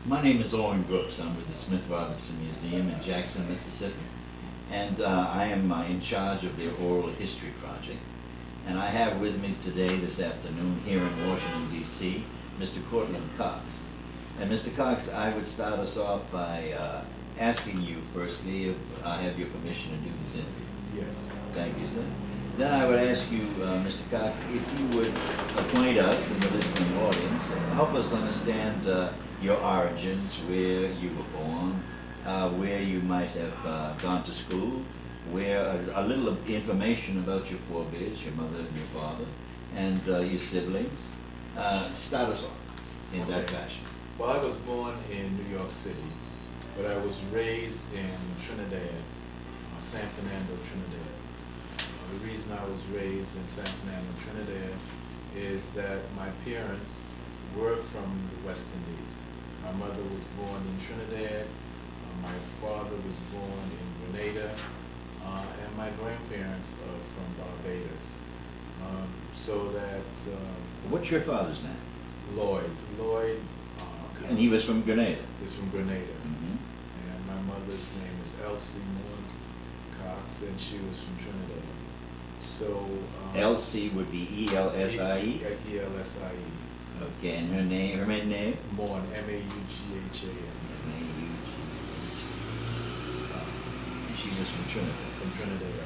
My name is Owen Brooks. I'm with the Smith Robertson Museum in Jackson, Mississippi. And I am in charge of their oral history project. And I have with me today, this afternoon, here in Washington, D.C., Mr. Courtland Cox. And Mr. Cox, I would start us off by asking you, firstly, if I have your permission to do this interview. Yes. Thank you, sir. Then I would ask you, Mr. Cox, if you would acquaint us and the listening audience, help us understand your origins, where you were born, where you might have gone to school, where a little information about your forebears, your mother and your father, and your siblings. Start us off in that fashion. Well, I was born in New York City, but I was raised in Trinidad, San Fernando, Trinidad. The reason I was raised in San Fernando, Trinidad is that my parents were from the West Indies. My mother was born in Trinidad, my father was born in Grenada, and my grandparents are from Barbados. So that... What's your father's name? Lloyd. And he was from Grenada? He's from Grenada. Mm-hmm. And my mother's name is Elsie Cox, and she was from Trinidad. So Elsie would be E-L-S-I-E? E-L-S-I-E. Okay, and her maiden name? Morn, M-A-U-G-H-A-N. And she was from Trinidad? From Trinidad.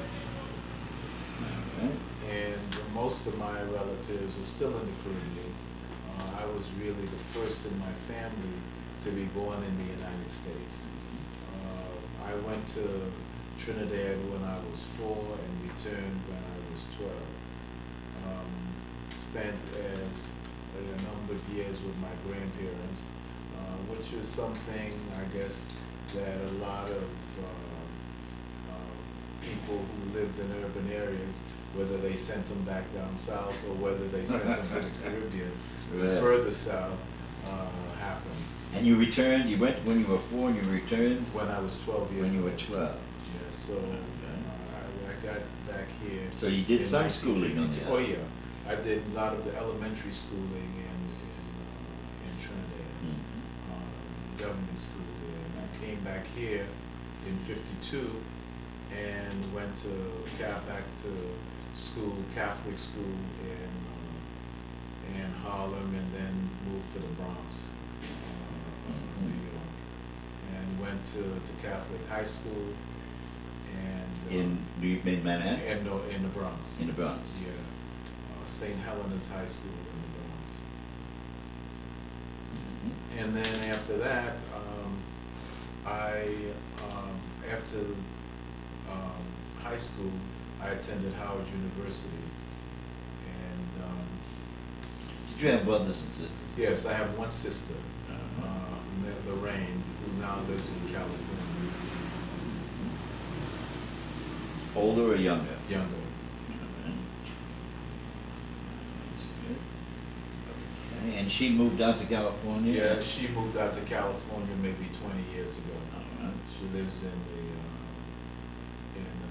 All right. And most of my relatives are still in the Caribbean. I was really the first in my family to be born in the United States. I went to Trinidad when I was 4 and returned when I was 12. Spent as a number of years with my grandparents, which was something, I guess, that a lot of people who lived in urban areas, whether they sent them back down south or whether they sent them to the Caribbean, further south, happened. And you returned, you went when you were 4 and you returned? When I was 12 years old. When you were 12. Yeah, so I got back here. So you did some schooling on that? Oh yeah, I did a lot of the elementary schooling in Trinidad, government school there. And I came back here in '52 and went back to school, Catholic school in Harlem, and then moved to the Bronx, New York, and went to Catholic high school. And in Manhattan? In the Bronx. In the Bronx. Yeah, St. Helena's High School in the Bronx. And then after that, after high school, I attended Howard University. And did you have brothers and sisters? yes, I have one sister, Lorraine, who now lives in California. Older or younger? Younger. Okay. And she moved out to California? Yeah, she moved out to California maybe 20 years ago. She lives in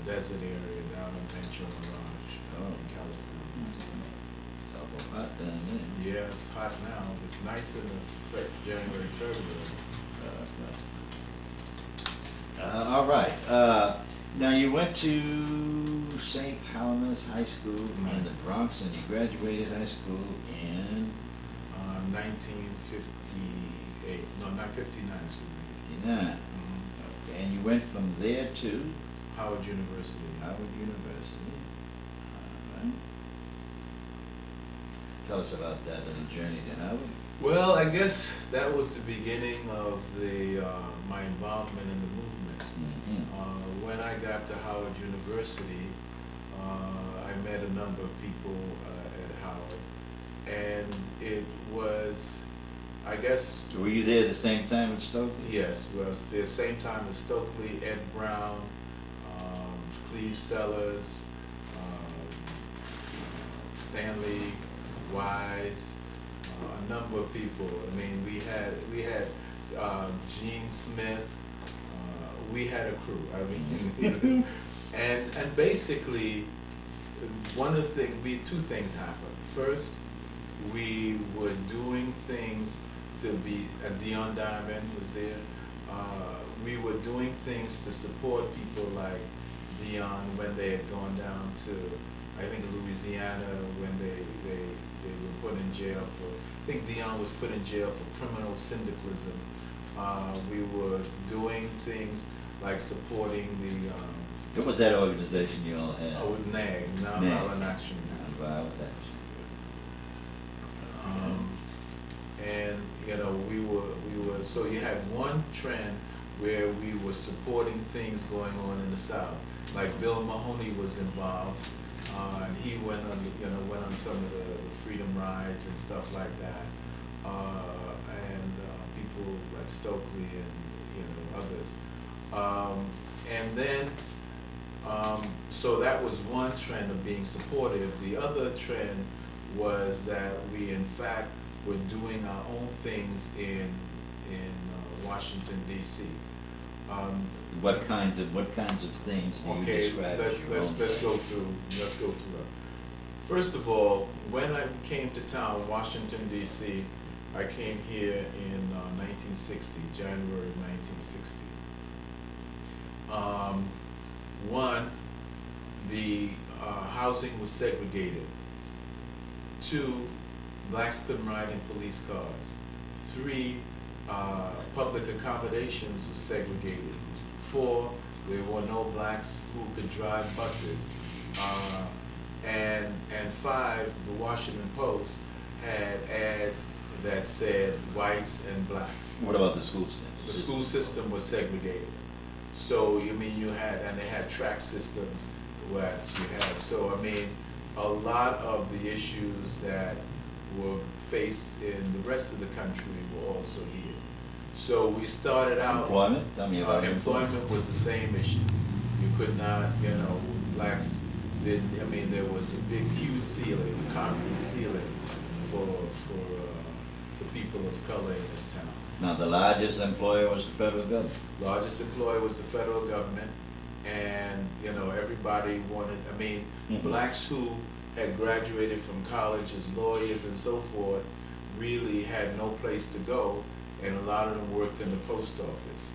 the desert area down in Rancho Mirage, in California. It's awful hot down there. Yeah, it's hot now. It's nice in the January, February. All right. Now you went to St. Helena's High School in the Bronx, and you graduated high school in 1958. No, 1959. Excuse me. 59. Okay, and you went from there to Howard University. Howard University. All right. Tell us about that little journey to Howard. Well, I guess that was the beginning of my involvement in the movement. When I got to Howard University, I met a number of people at Howard, and it was, I guess... Were you there at the same time as Stokely? Yes, well, I was there same time as Stokely, Ed Brown, Cleve Sellers, Stanley Wise, a number of people. I mean, we had Gene Smith. We had a crew. I mean, and basically, two things happened. First, we were doing things to be, Dion Diamond was there. We were doing things to support people like Dion when they had gone down to, I think, Louisiana, when they were put in jail for, I think Dion was put in jail for criminal syndicalism. We were doing things like supporting the What was that organization you all had? NAG, Nonviolent Action. Nonviolent Action. And you know, we were so you had one trend where we were supporting things going on in the South. Like Bill Mahoney was involved, and he went on some of the freedom rides and stuff like that, and people like Stokely and others, and then so that was one trend of being supportive. The other trend was that we in fact were doing our own things in Washington D.C. What kinds of things do you describe? Let's go through it. First of all, when I came to town, Washington D.C., I came here in 1960, January of 1960. One, the housing was segregated. Two, blacks couldn't ride in police cars. Three, public accommodations were segregated. Four, there were no blacks who could drive buses. And five, the Washington Post had ads that said whites and blacks. What about the school system? The school system was segregated. So they had track systems that you had. So I mean, a lot of the issues that were faced in the rest of the country were also here. So we started out. Employment? Tell me about employment was the same issue. You could not, blacks didn't. There was a big, huge ceiling, a concrete ceiling for people of color in this town. Now, the largest employer was the federal government. Largest employer was the federal government, and everybody wanted. Blacks who had graduated from college as lawyers and so forth really had no place to go, and a lot of them worked in the post office.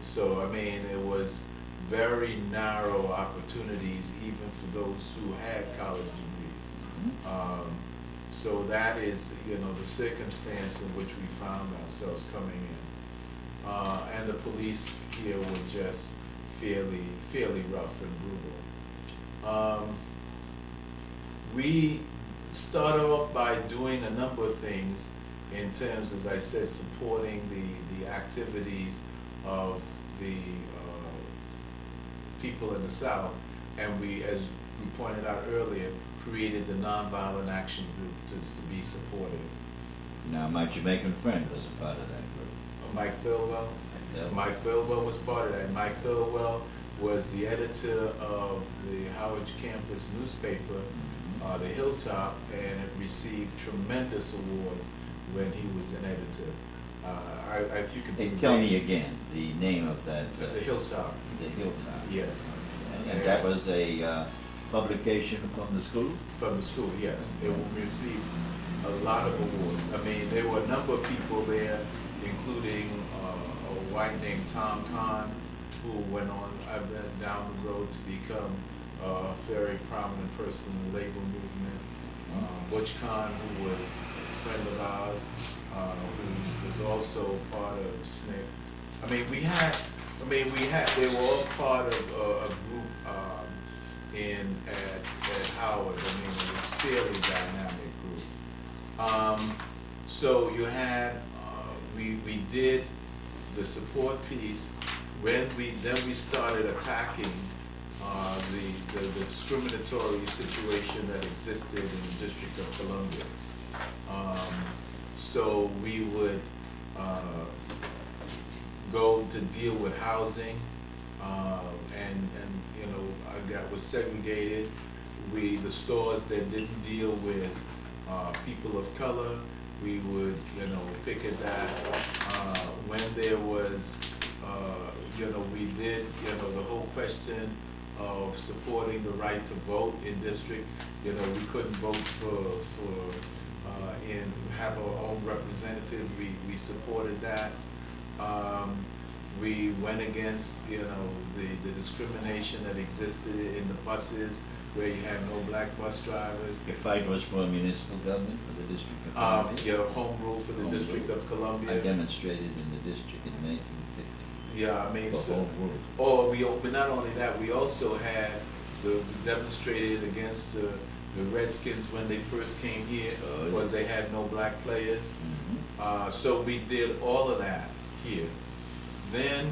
So it was very narrow opportunities even for those who had college degrees. So that is the circumstance in which we found ourselves coming in, and the police here were just fairly rough and brutal. We started off by doing a number of things in terms, as I said, supporting the activities of the people in the South, and we, as we pointed out earlier, created the Nonviolent Action Group to be supportive. Now, my Jamaican friend was a part of that group. Mike Thirlwell? Mike Thirlwell was part of that. Mike Thirlwell was the editor of the Howard campus newspaper, The Hilltop, and it received tremendous awards when he was an editor. If you could tell me again the name of that. The Hilltop. The Hilltop. Yes. And that was a publication from the school? From the school, yes. It received a lot of awards. There were a number of people there, including a white named Tom Kahn, who went on down the road to become a very prominent person in the labor movement. Butch Kahn, who was a friend of ours, who was also part of SNCC. They were all part of a group at Howard. It was a fairly dynamic group. So you had, we did the support piece. When we started attacking the discriminatory situation that existed in the District of Columbia. So we would go to deal with housing, and that was segregated. The stores that didn't deal with people of color, we would picket that. When there was we did the whole question of supporting the right to vote in district. We couldn't vote for and have our own representative. We supported that. We went against, you know, the discrimination that existed in the buses where you had no black bus drivers. Your fight was for municipal government for the District of Columbia? Your home rule for the Home District rule. of Columbia. I demonstrated in the district in 1950 Yeah, I mean, for so, home rule. but not only that, we also had demonstrated against the Redskins when they first came here, Oh, was yeah. they had no black players. Mhm. So we did all of that here. Then,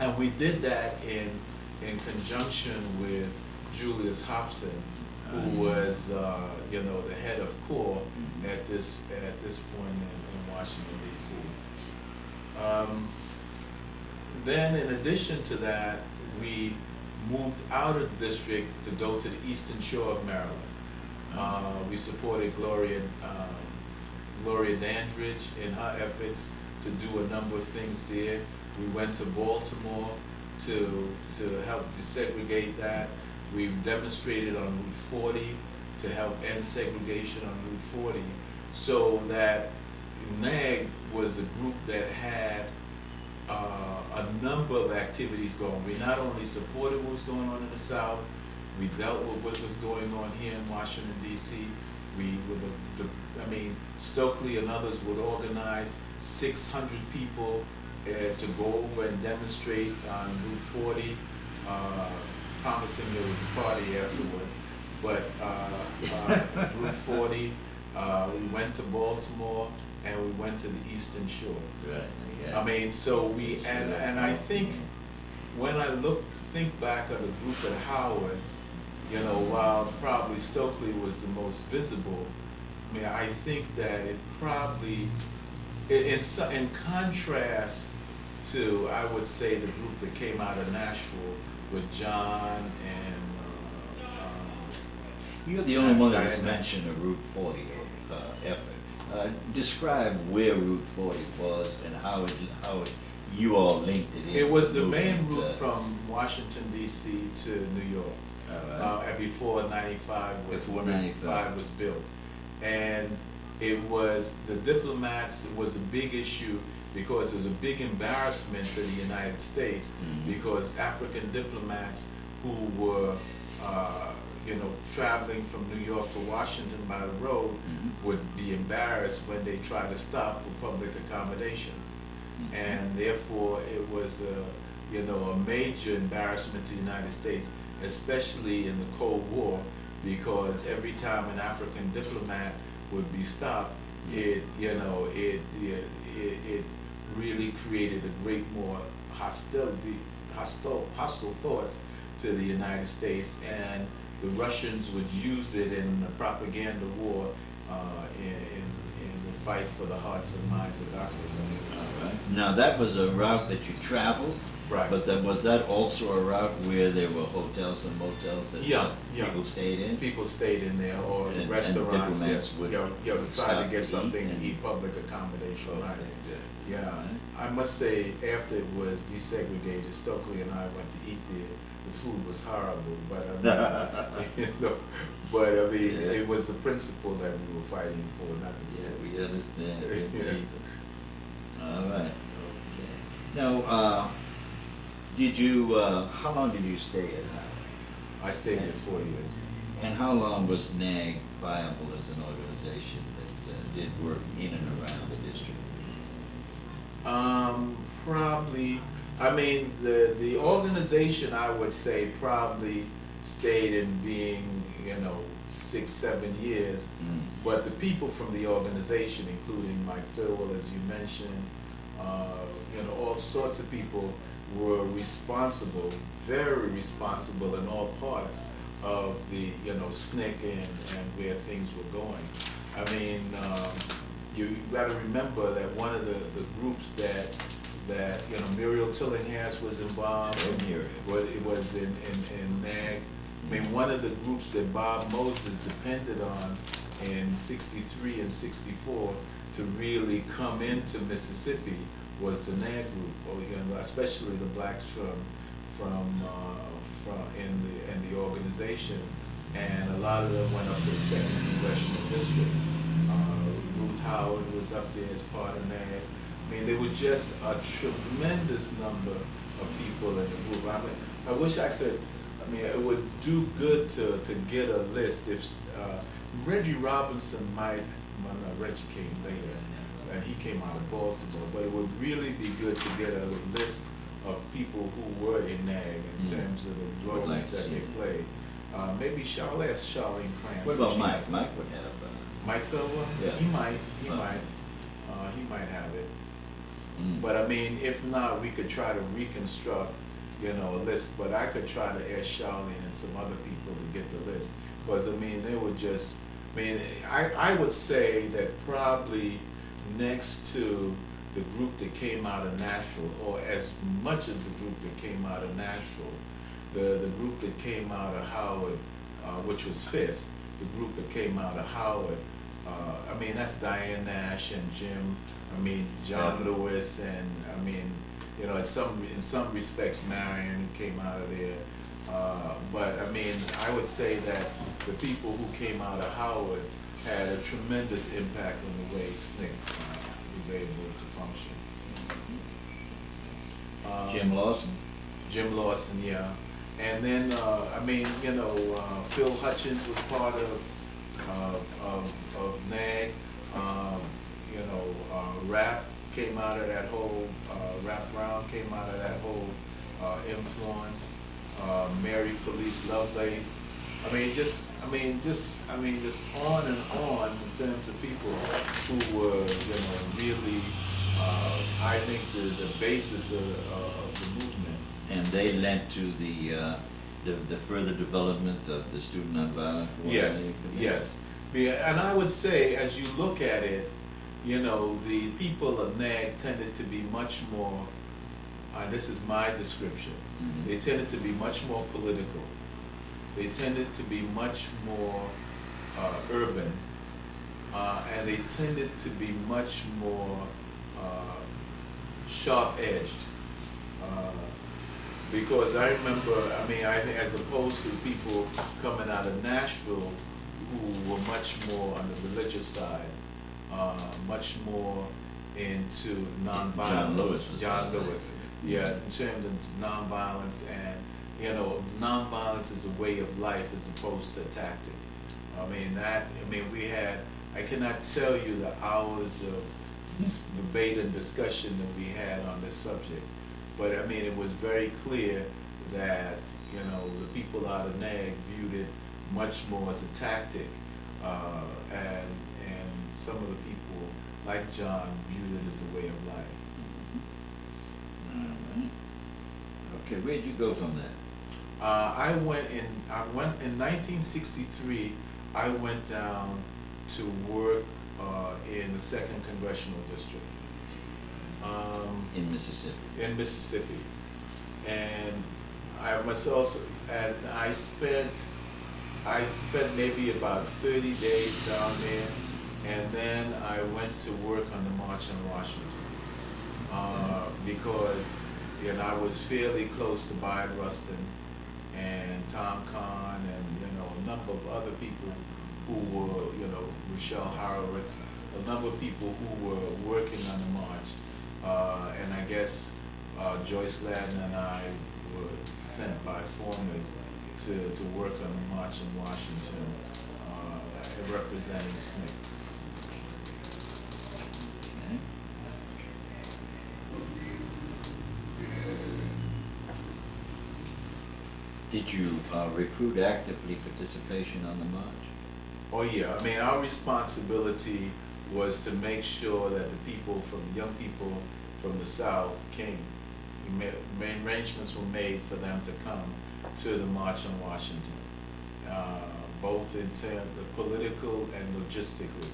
and we did that in conjunction with Julius Hobson, who was, you know, the head of CORE Mhm. at this point in Washington, D.C. Then, in addition to that, we moved out of the district to go to the Eastern Shore of Maryland. We supported Gloria Dandridge in her efforts to do a number of things there. We went to Baltimore to help desegregate that. We've demonstrated on Route 40 to help end segregation on Route 40, so that NAG was a group that had a number of activities going. We not only supported what was going on in the South, we dealt with what was going on here in Washington, D.C. We, with I mean, Stokely and others would organize 600 people to go over and demonstrate on Route 40, promising there was a party afterwards. But Route 40, we went to Baltimore, and we went to the Eastern Shore. Right. Yeah. I mean, so we, and I think when I think back of the group at Howard, you know, while probably Stokely was the most visible, I mean, I think that it probably, in contrast to, I would say, the group that came out of Nashville with John and You're the only one that has Diana. mentioned a Route 40 effort. Describe where Route 40 was and how you all linked it in. it was the main movement, route from Washington, D.C. to New York. all right. And before 95 was, Before 95. was built. And it was, the diplomats, it was a big issue because it was a big embarrassment to the United States, Mhm. because African diplomats who were, you know, traveling from New York to Washington by the road Mhm. would be embarrassed when they tried to stop for public accommodation. Mhm. And therefore it was you know, a major embarrassment to the United States, especially in the Cold War, because every time an African diplomat would be stopped, it, you know, it really created a great more hostile thoughts to the United States, and the Russians would use it in the propaganda war in the fight for the hearts and minds of Africa. All right. Now, that was a route that you traveled, Right. but was that also a route where there were hotels and motels that Yeah, yeah. people stayed in? People stayed in there, or And restaurants. diplomats would try to stop get to something eat to and- eat, public accommodation, right? Okay, good. Yeah, All right. I must say, after it was desegregated, Stokely and I went to eat there. The food was horrible, but I mean, you know, but I mean, Yeah. it was the principle that we were fighting for, not the Yeah, food. we understand. Yeah. All right. Okay. Now, did you? How long did you stay at Howard? I stayed there 4 years. And how long was NAG viable as an organization that did work in and around the district? Probably, I mean, the organization, I would say, probably stayed in being, you know, 6-7 years. Mm. But the people from the organization, including Mike Philwell, as you mentioned, you know, all sorts of people were responsible, very responsible in all parts of the, you know, SNCC and where things were going. I mean, you got to remember that one of the groups that you know, Muriel Tillinghast was involved. Oh, Muriel. It was in NAG. I mean, one of the groups that Bob Moses depended on in '63 and '64 to really come into Mississippi was the NAG group, or, you know, especially the blacks in the organization, and a lot of them went up to the 2nd Congressional District. Ruth Howard was up there as part of NAG. I mean, there were just a tremendous number of people in the group. I mean, I wish I could. I mean, it would do good to get a list. If Reggie Robinson might, well, no, Reggie came later, and he came out of Baltimore. But it would really be good to get a list of people who were in NAG in terms of the roles that they played. Maybe ask Charlene Cranston. What about Mike? Mike would have. Mike Philbin? Yeah. He might. He might have it. But I mean, if not, we could try to reconstruct, a list. But I could try to ask Charlene and some other people to get the list. Because I mean, they were just. I mean, I would say that probably next to the group that came out of Nashville, or as much as the group that came out of Nashville, the group that came out of Howard, which was FIST, the group that came out of Howard, I mean, that's Diane Nash and Jim, John Lewis, and in some respects, Marion came out of there. But I mean, I would say that the people who came out of Howard had a tremendous impact on the way SNCC was able to function. Jim Lawson? Jim Lawson, yeah. And then, Phil Hutchins was part of NAG. Rap came out of that whole, Rap Brown came out of that whole influence. Mary Felice Lovelace. Just on and on in terms of people who were, really, I think the basis of the movement. And they led to the further development of the student nonviolent. Yes, yes. Yeah, and I would say, as you look at it, the people of NAG tended to be much more, this is my description, they tended to be much more political. They tended to be much more urban, and they tended to be much more sharp-edged. Because I remember, I think as opposed to the people coming out of Nashville who were much more on the religious side, much more into nonviolence. John Lewis. Yeah, in terms of nonviolence, and nonviolence is a way of life as opposed to a tactic. I cannot tell you the hours of debate and discussion that we had on this subject. But it was very clear that, the people out of NAG viewed it much more as a tactic, and some of the people, like John, viewed it as a way of life. All right. Okay, where'd you go from that? I went in 1963, I went down to work in the 2nd Congressional District. In Mississippi. In Mississippi. And I spent maybe about 30 days down there, and then I went to work on the March on Washington. Because I was fairly close to Bayard Rustin and Tom Kahn and a number of other people who were, Rochelle Horowitz, a number of people who were working on the march. And I guess Joyce Ladden and I were sent by Foreman to work on the march in Washington, representing SNCC. Okay. Did you recruit actively participation on the march? Oh yeah, our responsibility was to make sure that the young people from the South came. Arrangements were made for them to come to the March on Washington, both in terms of political and logistically,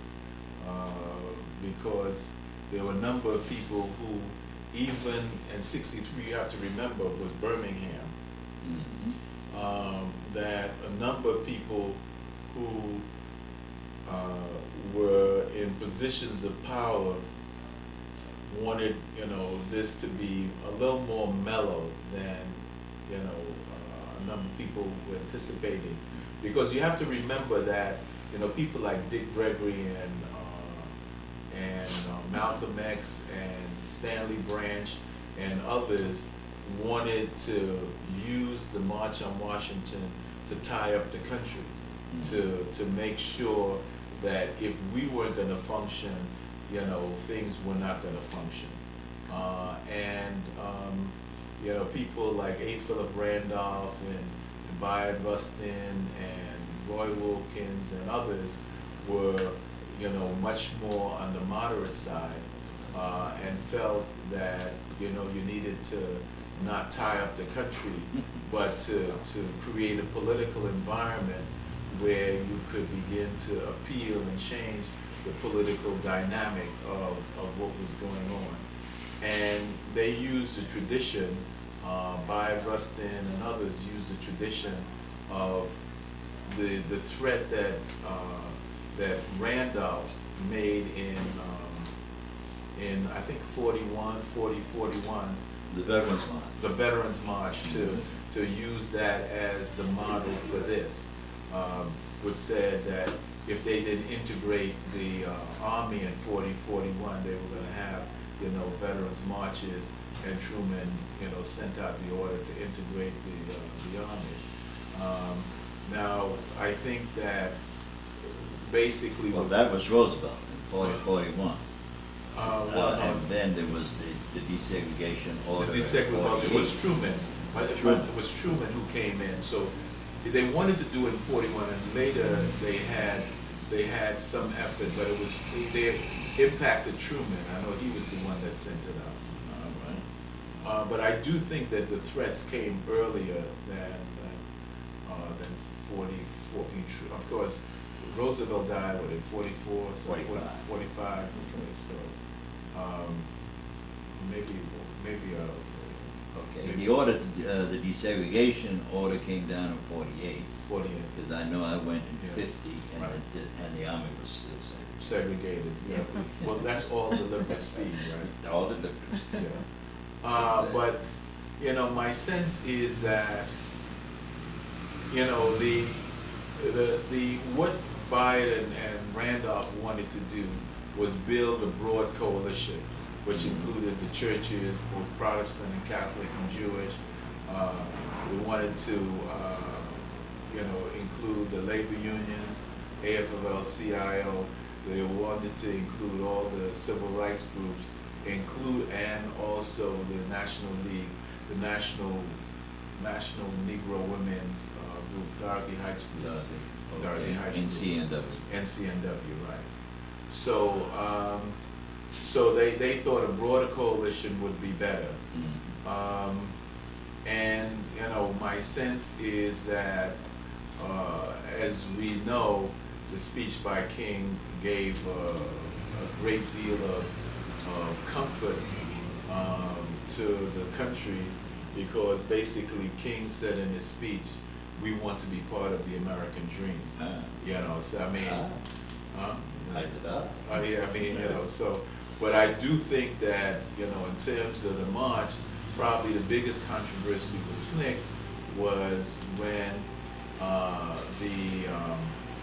because there were a number of people who, even in '63, you have to remember, was Birmingham. That a number of people who were in positions of power wanted, this to be a little more mellow than, a number of people were anticipating. Because you have to remember that, people like Dick Gregory and and Malcolm X and Stanley Branch and others wanted to use the March on Washington to tie up the country, to make sure that if we weren't going to function, you know, things were not going to function. You know, people like A. Philip Randolph and Bayard Rustin and Roy Wilkins and others were, you know, much more on the moderate side, and felt that, you know, you needed to not tie up the country, but to create a political environment where you could begin to appeal and change the political dynamic of what was going on. And they used the tradition, Bayard Rustin and others used the tradition of the threat that that Randolph made in I think 41, The Veterans March. the Veterans March, to use that as the model for this, which said that if they didn't integrate the Army in 41, they were going to have, you know, Veterans Marches, and Truman, you know, sent out the order to integrate the Army. Now, I think that basically... Well, that was Roosevelt in 41. And then there was the desegregation order. The desegregation, it was Truman. It was Truman who came in. So they wanted to do it in 41, and later they had some effort, but they impacted Truman. I know he was the one that sent it out. But I do think that the threats came earlier than 44. Of course, Roosevelt died in 44, so 45. Okay, so maybe Okay, the order, the desegregation order came down in 48. 48. Because I know I went in 50, and, right. and the Army was still segregated. Yeah. Well, that's all deliberate speed, right? All deliberate speed. Yeah. But you know, my sense is that, you know, what Biden and Randolph wanted to do was build a broad coalition, which included the churches, both Protestant and Catholic and Jewish. We wanted to, you know, include the labor unions, AFL-CIO. They wanted to include all the civil rights groups, and also the National League, the National Negro Women's group, Dorothy Heights group. Dorothy Heights group. NCNW, right. So, so they thought a broader coalition would be better. And, you know, my sense is that, as we know, the speech by King gave a great deal of comfort to the country, because basically King said in his speech, we want to be part of the American dream. You know, so I mean, yeah, I mean, you know, so, but I do think that, you know, in terms of the march, probably the biggest controversy with SNCC was when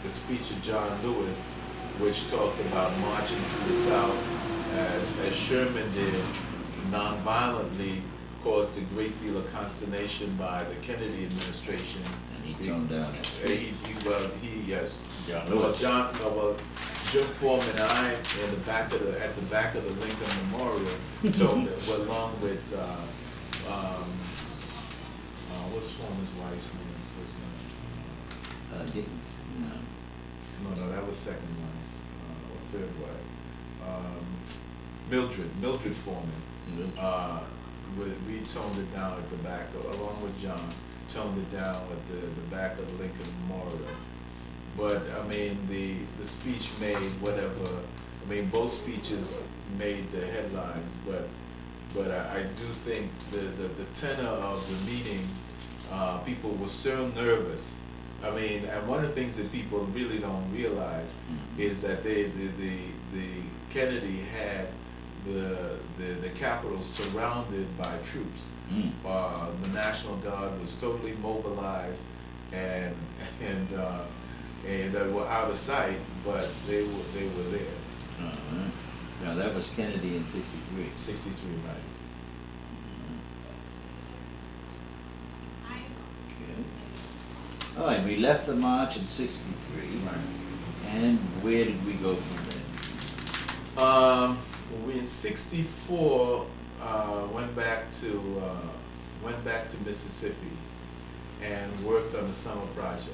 the speech of John Lewis, which talked about marching through the South as Sherman did, nonviolently, caused a great deal of consternation by the Kennedy administration. And he toned down. Yes. John Lewis. Jim Foreman and I, at the back of the Lincoln Memorial, told that, along with what's Foreman's wife's name? First name? No, that was second wife, or third wife. Mildred Foreman. We toned it down at the back, along with John, toned it down at the back of the Lincoln Memorial. But I mean, the speech made whatever. I mean, both speeches made the headlines, but I do think the tenor of the meeting, people were so nervous. I mean, and one of the things that people really don't realize is that the Kennedy had the Capitol surrounded by troops. The National Guard was totally mobilized, and they were out of sight, but they were there. Now, that was Kennedy in '63. 63, right. All right, we left the march in '63. Right. And where did we go from there? We in '64 went back to Mississippi and worked on the summer project.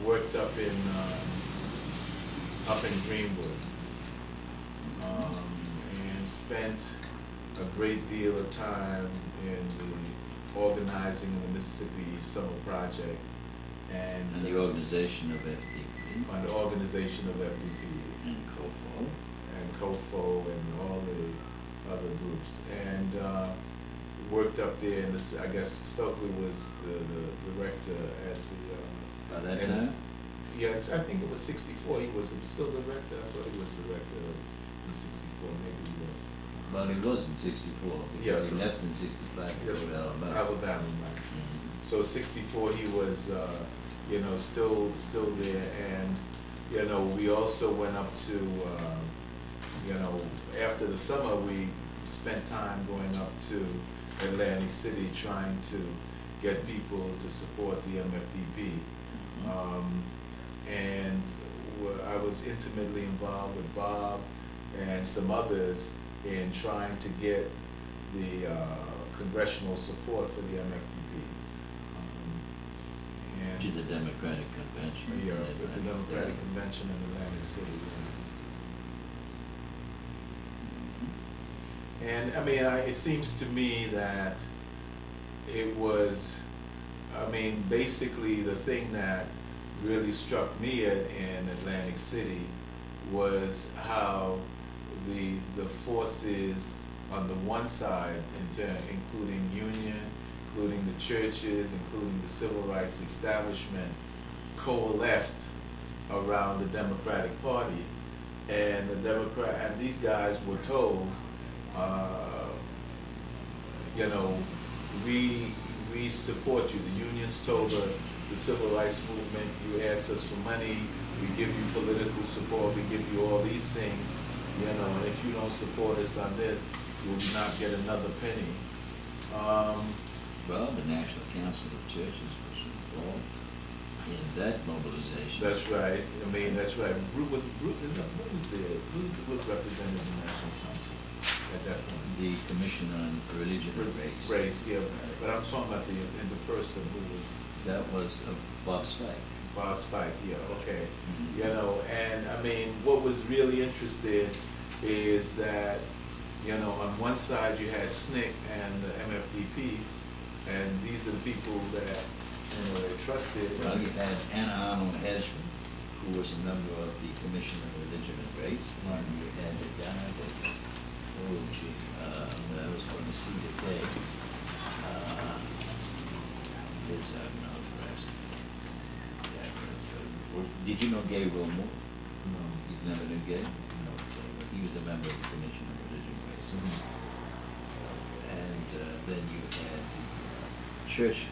Worked up in Greenwood, and spent a great deal of time in the organizing of the Mississippi Summer Project And the organization of FDP. on the organization of FDP And COFO. and COFO and all the other groups, and worked up there. And I guess Stokely was the director at the. By that and time? Yes, I think it was '64. He was still director. I thought he was director in '64. Maybe he was. Well, he was in '64. Yeah, Because he so- left in '65 to go to Alabama. Alabama, right. Mhm. So '64, he was, still there, and, we also went up to, after the summer, we spent time going up to Atlantic City trying to get people to support the MFDP. And I was intimately involved with Bob and some others in trying to get the congressional support for the MFDP. Which is a Democratic convention. Yeah, in at the Atlantic Democratic City. Convention in Atlantic City. And I mean, it seems to me that it was, basically the thing that really struck me in Atlantic City was how the forces on the one side, including union, including the churches, including the civil rights establishment, coalesced around the Democratic Party, and these guys were told, we support you. The unions told the civil rights movement, you ask us for money, we give you political support, we give you all these things, and if you don't support us on this, you will not get another penny. Well, the National Council of Churches was involved in that mobilization. That's right. That's right. Brute was there. Brute represented the National Council at that point. The Commission on Religion and Race. Race, yeah. But I'm talking about the person who was That was Bob Spike. Bob Spike. Yeah. Okay. Mhm. And what was really interesting is that, on one side you had SNCC and the MFDP, and these are the people that they trusted. Well, you had Anna Arnold Hedgeman, who was a member of the Commission on Religion and Race, and you had the guy that, that I was going to see today, lives out in out west. Did you know Gay Wilmore? No. You never knew Gay? No. He was a member of the Commission on Religion and Race. And then you had the church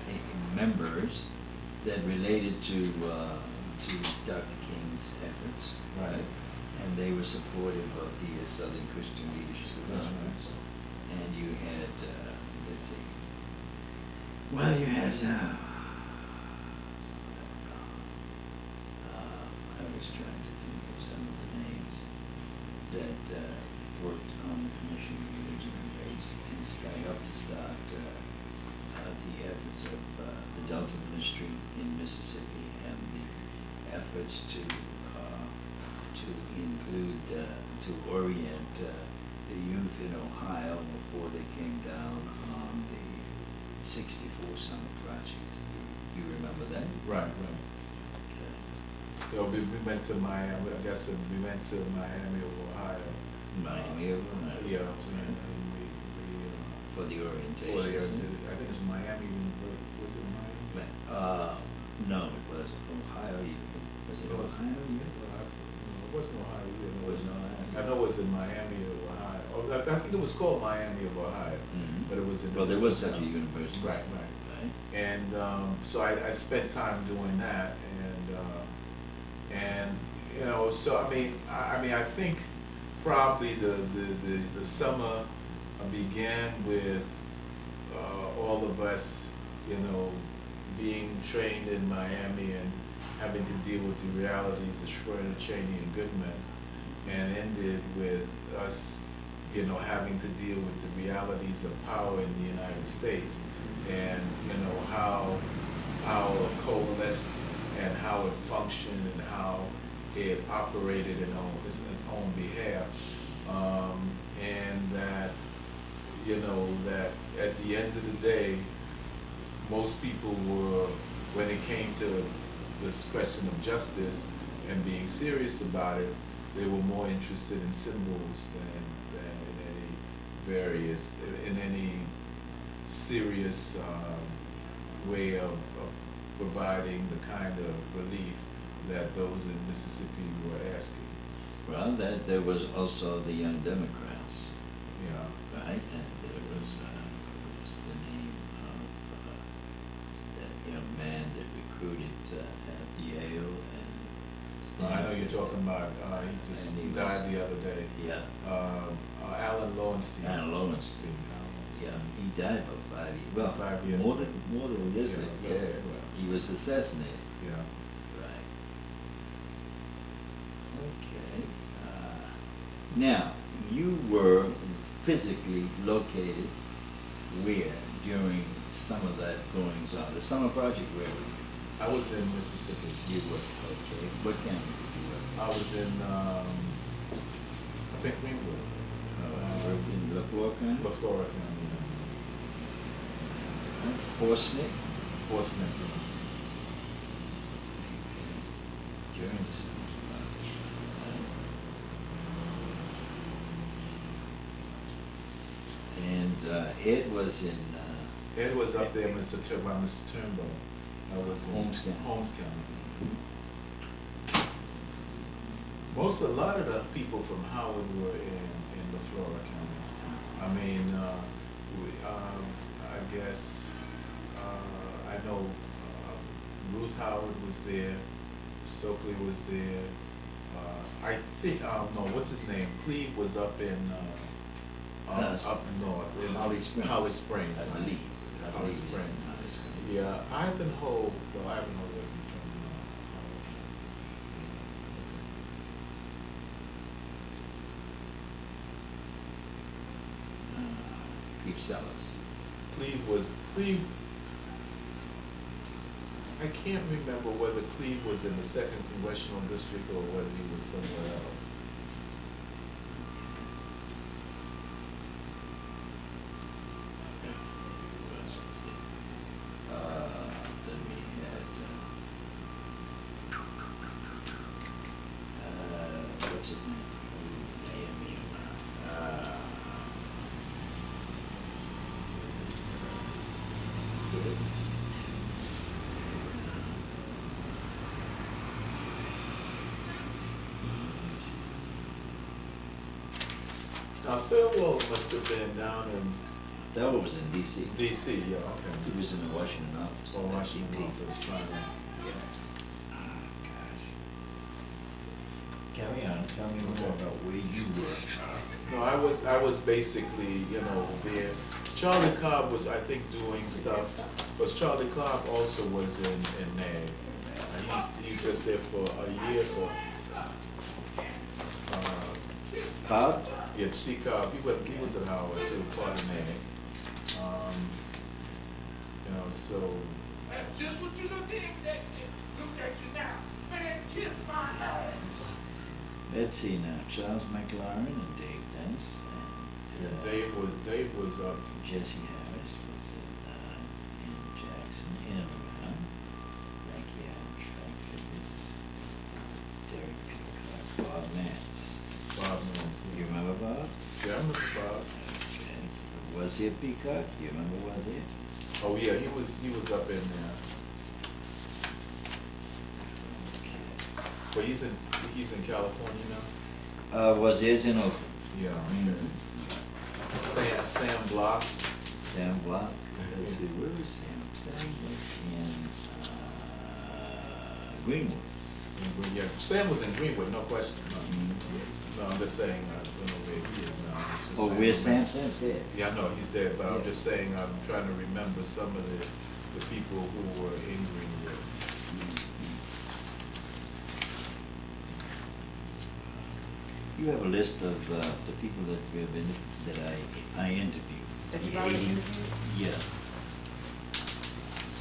members that related to Dr. King's efforts. Right. And they were supportive of the Southern Christian Leadership That's Conference. And you had, let's see, well, you had, I was trying to think of some of the names that worked on the Commission on Religion and Race and helped to start the efforts of the Delta Ministry in Mississippi and the efforts to include, to orient the youth in Ohio before they came down on the '64 Summer Project. You remember that? Right. Okay. We went to Miami. I guess we went to Miami of Ohio. Miami of Ohio. Yeah, and we For the orientation. I think it's Miami University. Was it Miami? No, it was Ohio. Was it Ohio? It wasn't Ohio. It wasn't Ohio. I know it was in Miami of Ohio. Oh, I think it was called Miami of Ohio, Mhm. but it was in. Well, there was such a university. Right. Right. And so I spent time doing that, and so I think probably the summer began with all of us, you know, being trained in Miami and having to deal with the realities of Schwerner, Cheney, and Goodman, and ended with us, you know, having to deal with the realities of power in the United States, and you know how power coalesced and how it functioned and how it operated in its own behalf, and that, you know, that at the end of the day, most people were, when it came to this question of justice and being serious about it, they were more interested in symbols than in any serious way of providing the kind of relief that those in Mississippi were asking. Well, there was also the Young Democrats, Yeah. right? And there was, what was the name of that young man that recruited at Yale and I know you're talking about, he died the other day. Yeah. Alan Lowenstein. Alan Lowenstein. Yeah, he died about 5 years. Well, 5 years more ago. than yesterday. Yeah, Yeah, okay, well. he was assassinated. Yeah. Right. Okay. Now, you were physically located where during some of that goings on? The summer project, where were you? I was in Mississippi. You were, okay. What county did you work in? I was in, I think Greenwood. Worked in LaFleur County? LaFleur County. Forcenet? Forcenet. During the summer project. And Ed was in Ed was up there by Mr. Turnbull. I was in Holmes County. Holmes County. A lot of the people from Howard were in LaFleur County. I mean, I guess, I know Ruth Howard was there, Stokely was there. I think, no, what's his name? Cleve was up in, up north. In Holly Springs. Holly Springs. I believe. Holly Springs. Holly Springs. Yeah, Ivanhoe wasn't from, Cleve Sellers. Cleve, I can't remember whether Cleve was in the 2nd Congressional District or whether he was somewhere else. Then we had, what's his name? Now Thurwell must have been down in That was in D.C. D.C. Yeah, okay. He was in the Washington office. Or Washington DP. office, right. Yeah. Oh, gosh. Carry on, tell me more about where you were. No, I was basically, you know, there. Charlie Cobb was, I think, doing stuff, but Charlie Cobb also was in NAG. He was just there for a year, so. Cobb? Yeah, C. Cobb, he was at Howard too, part of NAG. You know, so. That's just what you gonna do with that nigga. Look at you now. Man, kiss my ass. Let's see now, Charles McLaurin and Dave Dennis and Dave was up. Jesse Harris was in Jackson, in and around. Frankie Adams, Frank Fitness, Derek Peacock, Bob Mance. Bob Nance. You remember Bob? Yeah, I remember Bob. Okay. Was he a Peacock? Do you remember was he? Oh yeah, he was up in there. But he's in California now. Was his in Oakland? Yeah. Mm-hmm. Sam Block. Sam Block. Let's see, where was Sam? Sam was in Greenwood. Yeah, Sam was in Greenwood, no question. No. Mm-hmm. No, I'm just saying, I don't know where he is now. I'm just Oh, saying, where's Sam? Sam's dead. Yeah, I know, he's dead, but I'm Yeah. just saying, I'm trying to remember some of the people who were in Greenwood. You have a list of the people that we have been, that I interviewed. That you've The already 80 interviewed? Yeah.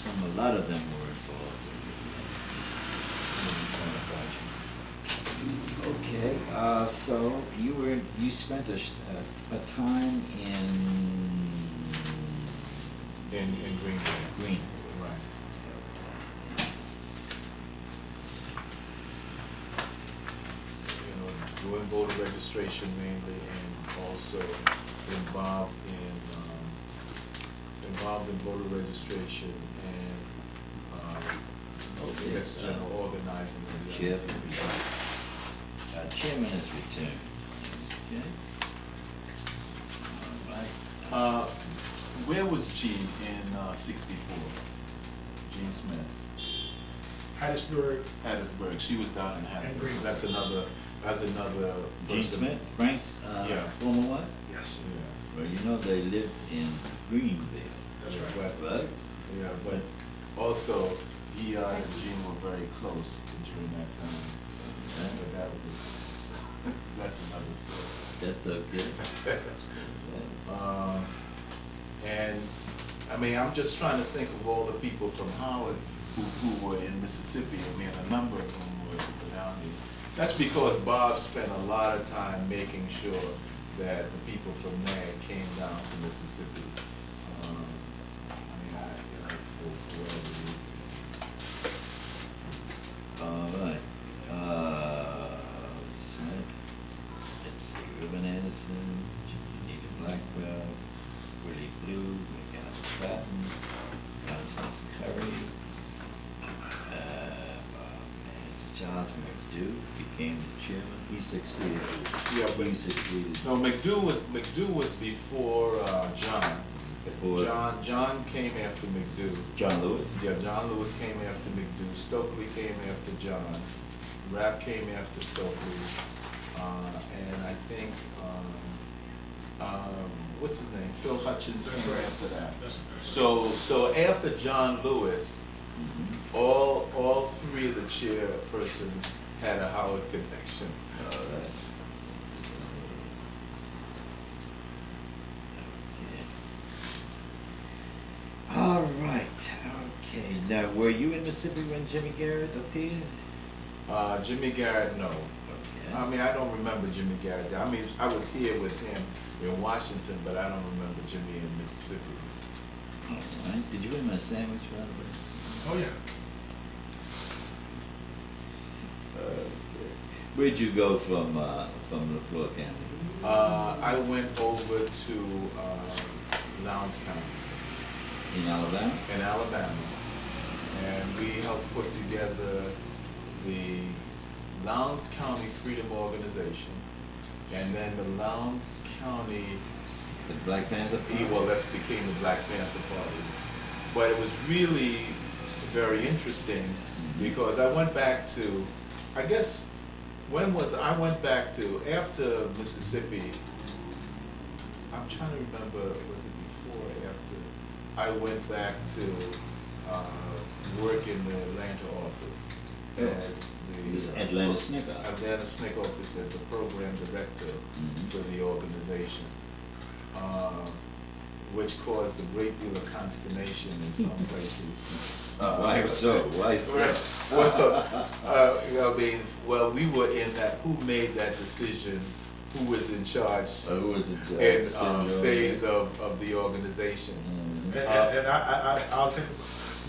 A lot of them were involved in this kind of project. Okay, so you spent a time in In Greenwood. Greenwood. Right. You know, doing voter registration mainly, and also involved in voter registration and, I guess general organizing of the Chair, other people. Chairman has returned. Okay. All right. Where was Jean in '64? Jean Smith. Hattiesburg, Hattiesburg. She was down in And Hattiesburg. Greenwood. That's another Gene person. Smith, Frank's Yeah. former wife? yes, Yes. Well, you know they lived in Greenville, that's right. But, right? yeah, but also he and Jean were very close during that time. So, but that was that's another story. That's okay. And I mean, I'm just trying to think of all the people from Howard who were in Mississippi. I mean, a number of them were down here. That's because Bob spent a lot of time making sure that the people from there came down to Mississippi. I mean, for whatever reasons. All right. Smith, let's see, Reuben Anderson, Nita Blackwell, Willie Blue, McAllen Patton, Constance Curry, Charles McDew became the chairman. He succeeded. Yeah, but- He succeeded. No, McDew was before John. Before- John came after McDew. John Lewis. Yeah, John Lewis came after McDew. Stokely came after John. Rapp came after Stokely. And I think, what's his name? Phil Hutchins That's came right. after that. That's right. So after John Lewis, Mhm. all three of the chairpersons had a Howard connection. All right. Okay. All right. Okay. Now, were you in Mississippi when Jimmy Garrett appeared? Jimmy Garrett, no. Okay. I mean, I don't remember Jimmy Garrett. I mean, I was here with him in Washington, but I don't remember Jimmy in Mississippi. All right. Did you eat my sandwich, by the way? Oh, yeah. Okay. Where'd you go from LaFleur County? I went over to Lowndes County In Alabama? in Alabama, and we helped put together the Lowndes County Freedom Organization, and then the Lowndes County, The Black Panther? well, that became the Black Panther Party. But it was really very interesting because I went back to, I guess, I went back to after Mississippi. I'm trying to remember, was it before or after? I went back to work in the Atlanta office as This the Atlanta Snicker. Atlanta SNCC office as the program director Mhm. for the organization, which caused a great deal of consternation in some places. Why so? Why so? Well, we were in that, who made that decision, who was in charge Who was it? in Senor? phase of the organization. Mhm. And I'll take,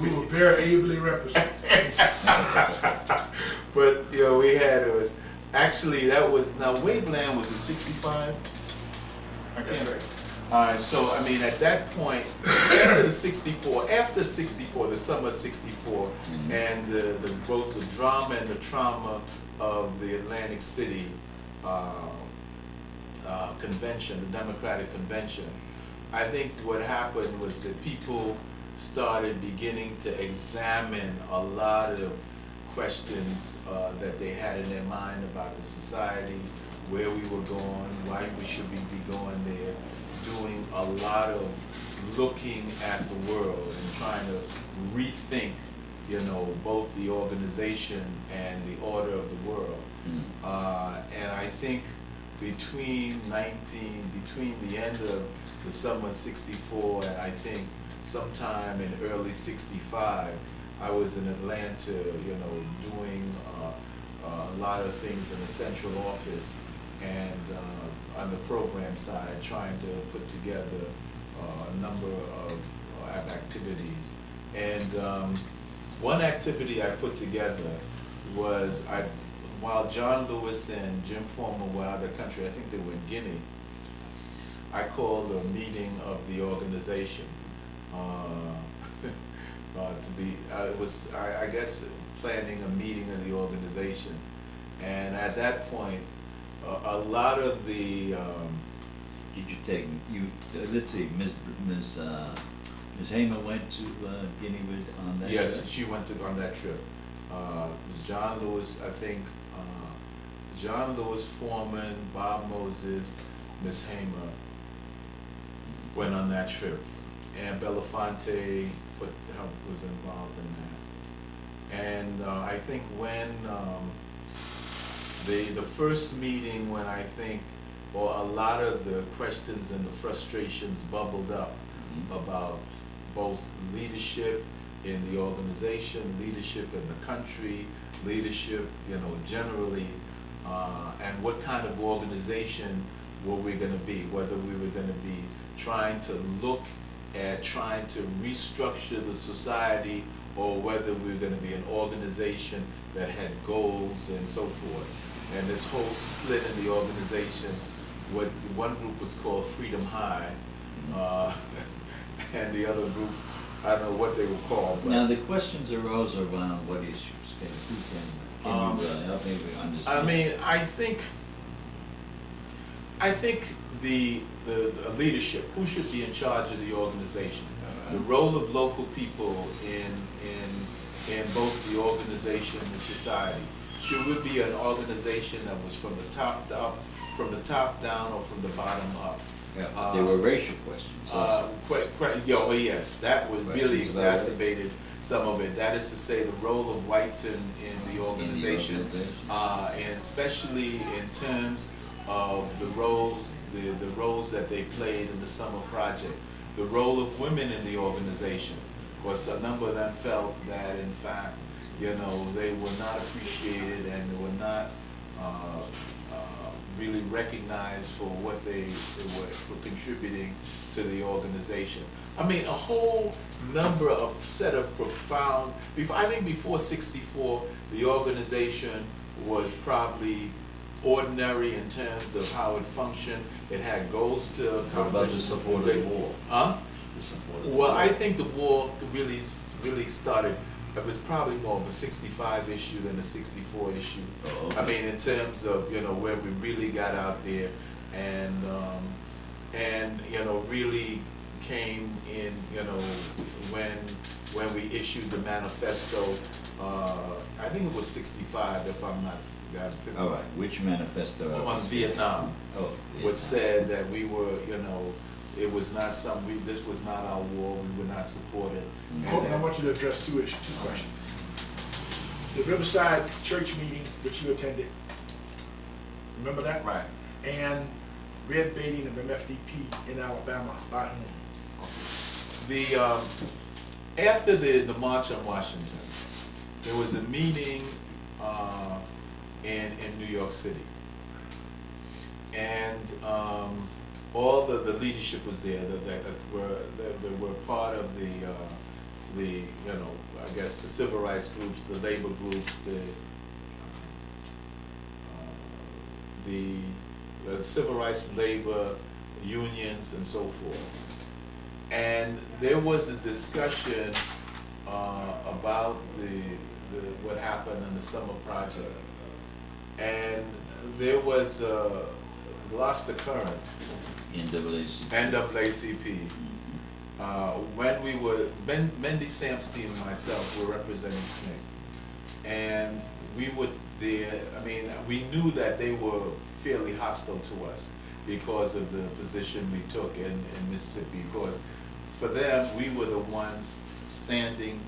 we were very ably represented. But, you know, we had, it was, actually, that was, now Waveland was in '65? I That's can't. right. Alright, so, I mean, at that point, after '64, the summer of '64, Mhm. and both the drama and the trauma of the Atlantic City convention, the Democratic Convention, I think what happened was that people started beginning to examine a lot of questions that they had in their mind about the society, where we were going, why we should be going there, doing a lot of looking at the world and trying to rethink, you know, both the organization and the order of the world. And I think between the end of the summer '64 and I think sometime in early '65, I was in Atlanta, you know, doing a lot of things in the central office and on the program side, trying to put together a number of activities. And one activity I put together was while John Lewis and Jim Foreman were out of the country, I think they were in Guinea, I called a meeting of the organization it was, I guess, planning a meeting of the organization. And at that point, a lot of the Did you take, let's see, Ms. Hamer went to Guinea on that? yes, trip? she went on that trip. It was John Lewis, I think, John Lewis, Foreman, Bob Moses, Miss Hamer went on that trip, and Belafonte was involved in that. And I think when the first meeting, when I think, or a lot of the questions and the frustrations bubbled up about both leadership in the organization, leadership in the country, leadership, you know, generally, and what kind of organization were we going to be, whether we were going to be trying to look at trying to restructure the society, or whether we were going to be an organization that had goals and so forth. And this whole split in the organization, what one group was called Freedom High, and the other group, I don't know what they were called. But Now the questions arose around what issues? Can you help me understand? I mean, I think the leadership, who should be in charge of the organization, the role of local people in both the organization and society. Should it be an organization that was from the top up, from the top down, or from the bottom up? Yeah, there were racial questions also. Yes, that would really exacerbated some of it. That is to say, the role of whites in the organization, and especially in terms of the roles that they played in the summer project. The role of women in the organization, because a number of them felt that, in fact, you know, they were not appreciated and they were not really recognized for what they were contributing to the organization. I mean, a whole number of set of profound, I think before '64, the organization was probably ordinary in terms of how it functioned. It had goals to accomplish. What about the support of the war? Huh? The support of the Well, war. I think the war really started, it was probably more of a '65 issue than a '64 issue. Oh, okay. I mean, in terms of, you know, where we really got out there and you know, really came in, you know, when we issued the manifesto, I think it was '65, if I'm not 50. All right, which manifesto? On Vietnam, Oh, which said that we were, you know, it was not this was not our war, we would not support it. And Courtland, I then- want you to address two questions. The Riverside church meeting which you attended, remember that? Right. And red baiting of MFDP in Alabama by whom? After the March on Washington, there was a meeting in New York City, and all the leadership was there that were part of the you know, I guess the civil rights groups, the labor groups, the civil rights, labor unions, and so forth. And there was a discussion about what happened in the summer project, and there was lost the current. NAACP. When we were, Mendy Samstein and myself were representing SNCC, and we would there, I mean, we knew that they were fairly hostile to us because of the position we took in Mississippi, because for them, we were the ones standing,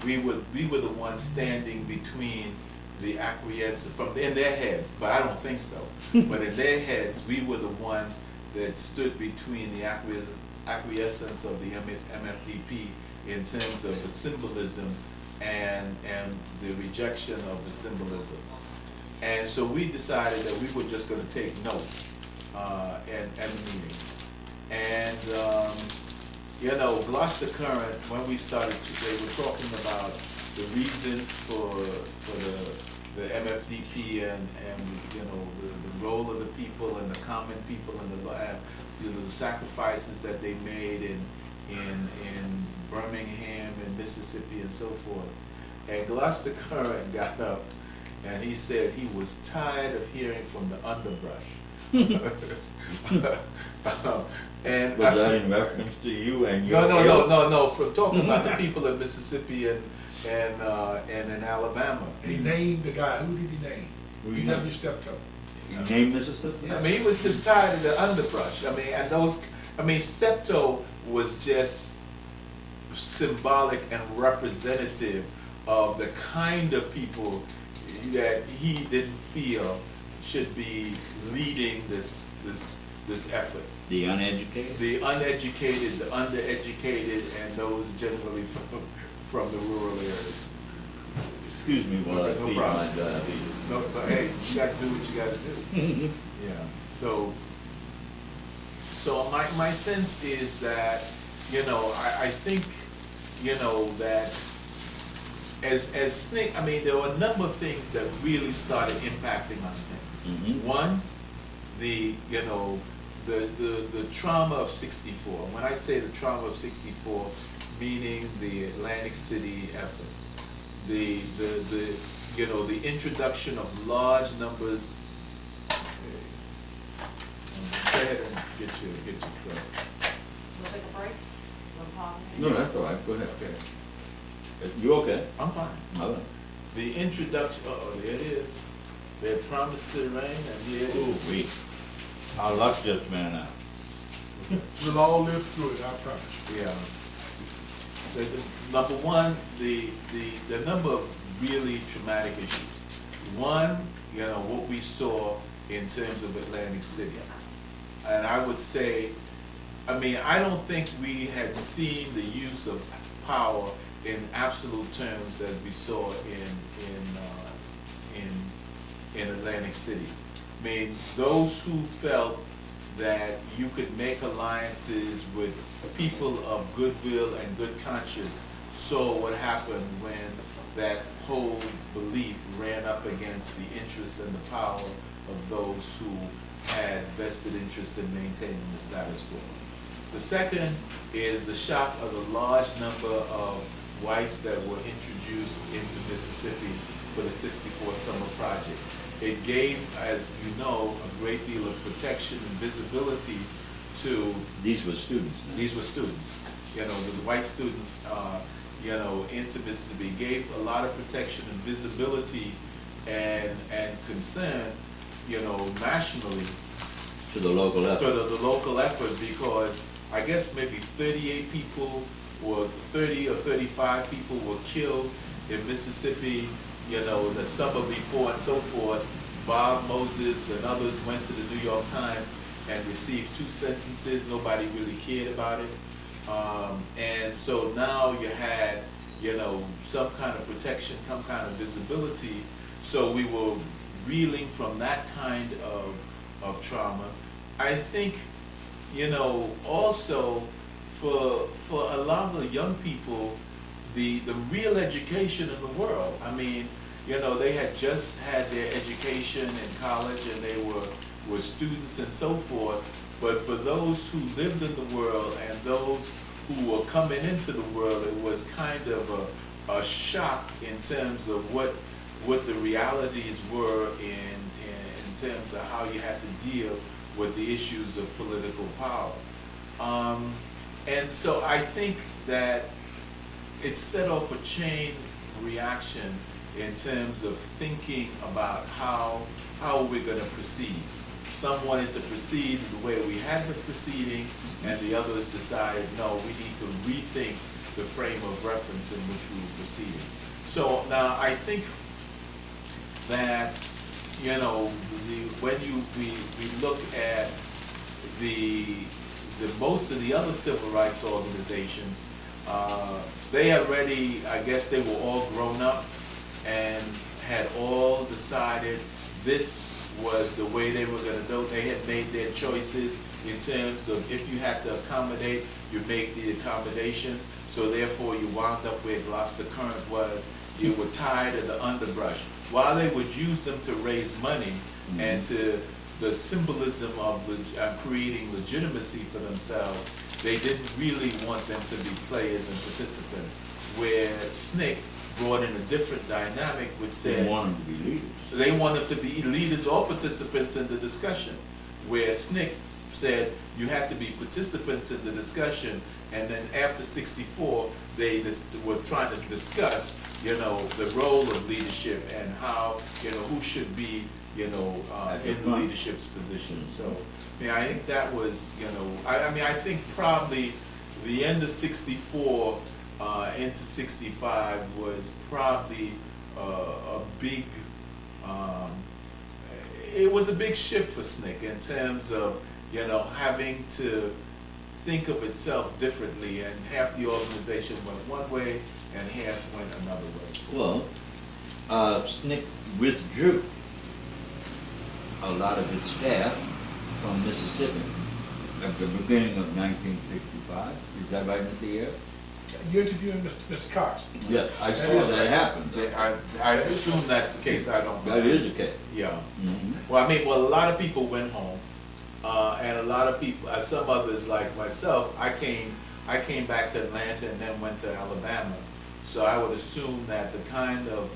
we were the ones standing between the acquiescence, in their heads, but I don't think so. But in their heads, we were the ones that stood between the acquiescence of the MFDP in terms of the symbolisms and the rejection of the symbolism. And so we decided that we were just going to take notes at the meeting. And you know, Gloucester Current, when we started, they were talking about the reasons for the MFDP and you know the role of the people and the common people and you know, the sacrifices that they made in Birmingham and Mississippi and so forth. And Gloucester Current got up and he said he was tired of hearing from the underbrush. And Was that in reference to you and your? No. From talking about the people in Mississippi and in Alabama. And he named the guy. Who did he name? Who He you named name? your steptoe. You named Mrs. Steptoe? I mean, he was just tired of the underbrush. I mean, and those. I mean, Steptoe was just symbolic and representative of the kind of people that he didn't feel should be leading this effort. The uneducated? The uneducated, the undereducated, and those generally from the rural areas. Excuse me while I No feed problem. my diabetes. No, but hey, you got to do what you got to do. Yeah. So my sense is that, you know, I think, you know, that as SNCC, I mean, there were a number of things that really started impacting our SNCC. One, the trauma of '64. When I say the trauma of '64, meaning the Atlantic City effort, the introduction of large numbers. Go ahead and get your stuff. We'll take a break. We'll pause. No, that's all right, go ahead. Okay, You okay? I'm fine. All right. The introduction. There it is. They had promised to rain, and here it Ooh, is. our luck just ran out. We'll all live through it, I promise. Yeah. Number one, the number of really traumatic issues. One, you know, what we saw in terms of Atlantic City. And I would say, I mean, I don't think we had seen the use of power in absolute terms as we saw in Atlantic City. I mean, those who felt that you could make alliances with people of goodwill and good conscience saw what happened when that whole belief ran up against the interests and the power of those who had vested interests in maintaining the status quo. The second is the shock of the large number of whites that were introduced into Mississippi for the '64 Summer Project. It gave, as you know, a great deal of protection and visibility to. These were students now. These were students. You know, the white students, you know, into Mississippi gave a lot of protection and visibility and concern, you know, nationally To the local effort. to the local effort, because I guess maybe 38 people or 30 or 35 people were killed in Mississippi, you know, the summer before and so forth. Bob Moses and others went to the New York Times and received 2 sentences. Nobody really cared about it. And so now you had, you know, some kind of protection, some kind of visibility. So we were reeling from that kind of trauma. I think, you know, also for a lot of the young people, the real education in the world. I mean, you know, they had just had their education in college and they were students and so forth. But for those who lived in the world and those who were coming into the world, it was kind of a shock in terms of what the realities were in terms of how you had to deal with the issues of political power. And so I think that it set off a chain reaction in terms of thinking about how we're going to proceed. Some wanted to proceed the way we had been proceeding, and the others decided, no, we need to rethink the frame of reference in which we were proceeding. So now I think that, you know, when we look at the most of the other civil rights organizations, they already, I guess they were all grown up and had all decided this was the way they were going to do. They had made their choices in terms of if you had to accommodate, you make the accommodation. So therefore you wound up where Gloucester Current was. You were tired of the underbrush. While they would use them to raise money and to the symbolism of creating legitimacy for themselves, they didn't really want them to be players and participants. Where SNCC brought in a different dynamic which said They want them to be leaders. they wanted to be leaders or participants in the discussion. Where SNCC said you had to be participants in the discussion, and then after 64 they were trying to discuss, you know, the role of leadership and how, you know, who should be, you know, in the leadership's position. So, I mean, I think that was, you know, I mean, I think probably the end of 64 into 65 was probably a big, it was a big shift for SNCC in terms of, you know, having to think of itself differently, and half the organization went one way and half went another way. Well, SNCC withdrew a lot of its staff from Mississippi at the beginning of 1965. Is that right, Mr. Year? You interviewing Mr. Cox? Yes, I saw that happen. I assume that's the case. I don't know. That is the case. Yeah. Mm-hmm. Well, I mean, well, a lot of people went home, and a lot of people, some others like myself, I came back to Atlanta and then went to Alabama. So I would assume that the kind of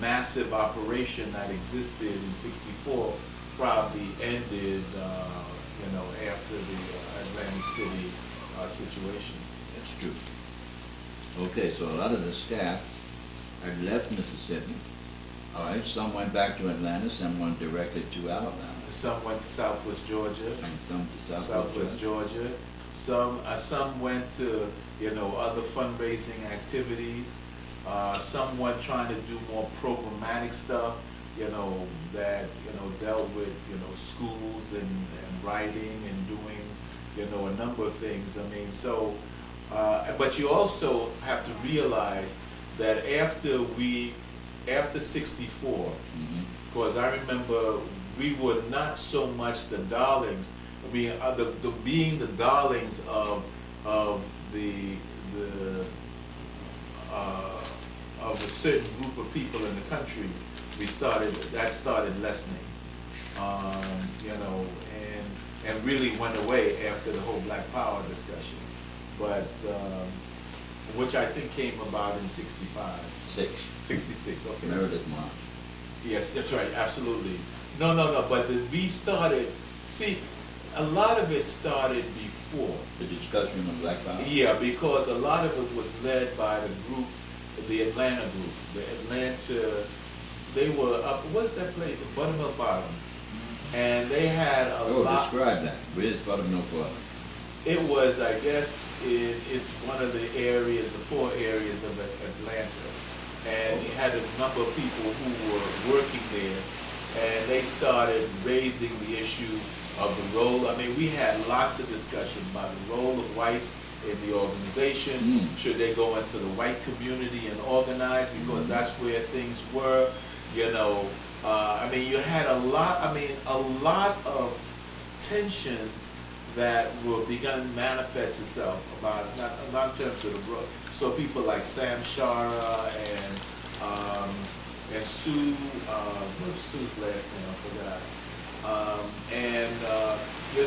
massive operation that existed in '64 probably ended, you know, after the Atlantic City situation. That's true. Okay, so a lot of the staff had left Mississippi. All right, some went back to Atlanta, some went directly to Alabama. Some went to Southwest Georgia. And some to Southwest Georgia. Some went to, you know, other fundraising activities. Some went trying to do more programmatic stuff, you know, that, you know, dealt with, you know, schools and writing and doing, you know, a number of things. I mean, so, but you also have to realize that after 64, because I remember we were not so much the darlings. I mean, being the darlings of a certain group of people in the country, that started lessening, you know, and really went away after the whole Black Power discussion, but which I think came about in 65. 66, okay. Meredith March. Yes, that's right, absolutely. No, but we started, see, a lot of it started before. The discussion of Black Power? Yeah, because a lot of it was led by the group, the Atlanta group. The Atlanta, they were up, what's that place? The Buttermilk Bottom. And they had a lot. Describe that. Where's Buttermilk Bottom? It was, I guess, it's one of the areas, the poor areas of Atlanta. And it had a number of people who were working there, and they started raising the issue of the role. I mean, we had lots of discussion about the role of whites in the organization. Should they go into the white community and organize, because that's where things were, you know. I mean, you had a lot of tensions that were begun to manifest itself about, not in terms of the book. So people like Sam Shara and Sue, what's Sue's last name? I forgot.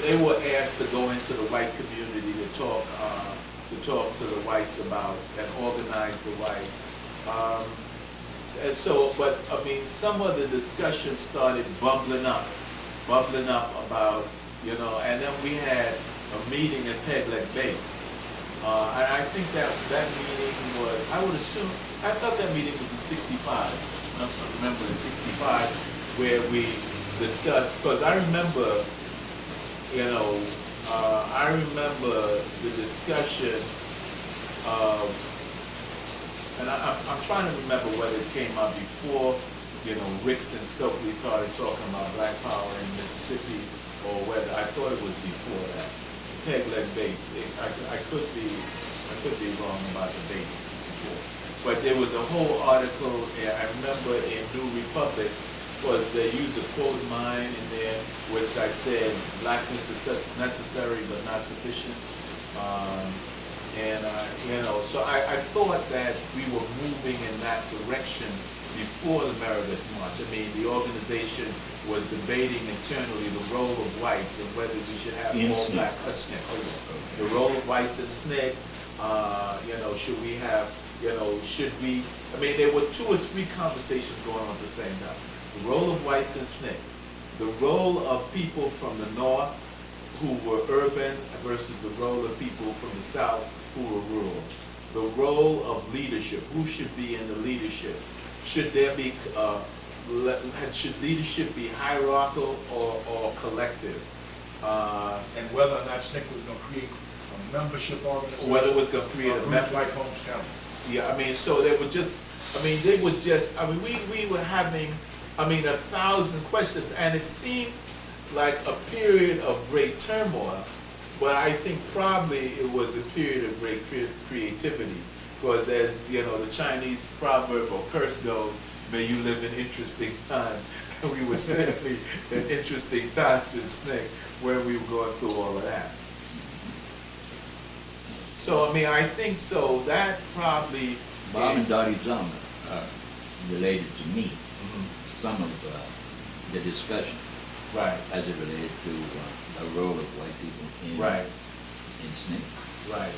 They were asked to go into the white community to talk to the whites about and organize the whites. And so, but I mean, some of the discussion started bubbling up about, you know, and then we had a meeting at Peg Leg Base, And I think that meeting was, I would assume, I thought that meeting was in 65. I remember in 65 where we discussed, because I remember, you know, I remember the discussion of, and I'm trying to remember whether it came out before, you know, Ricks and Stokely started talking about Black Power in Mississippi, or whether, I thought it was before that. Peg leg dates, I could be wrong about the dates in 64. But there was a whole article, I remember in New Republic, was they used a quote of mine in there, which I said, blackness is necessary but not sufficient. You know, so I thought that we were moving in that direction before the Meredith March. I mean, the organization was debating internally the role of whites and whether we should have all black, the role of whites in SNCC, you know, should we have, you know, should we, I mean, there were 2 or 3 conversations going on at the same time. The role of whites in SNCC, the role of people from the North who were urban versus the role of people from the South who were rural. The role of leadership, who should be in the leadership? Should there be, should leadership be hierarchical or collective? And whether or not SNCC was gonna create a membership organization. Whether it was gonna create a groups like Holmes County. Yeah, I mean, so they were just, I mean, they were just, I mean, we were having, I mean, 1,000 questions, and it seemed like a period of great turmoil, but I think probably it was a period of great creativity, because as, you know, the Chinese proverb or curse goes, may you live in interesting times, and we were certainly in interesting times in SNCC when we were going through all of that. So, I mean, I think so, that probably... Bob and Dottie Zellner related to me some of the discussion. Right. As it related to the role of white people in SNCC. Right.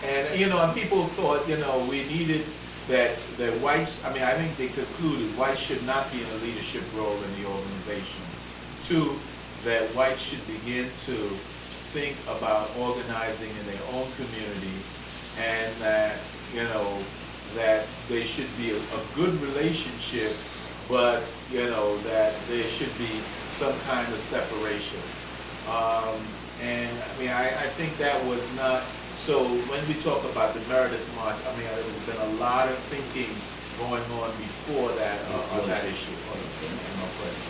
And, you know, and people thought, you know, we needed that whites, I mean, I think they concluded whites should not be in a leadership role in the organization. 2, that whites should begin to think about organizing in their own community, and that, you know, that there should be a good relationship, but, you know, that there should be some kind of separation. And I mean, I think that was not, so when we talk about the Meredith March, I mean, there's been a lot of thinking going on before that, on that issue, no question.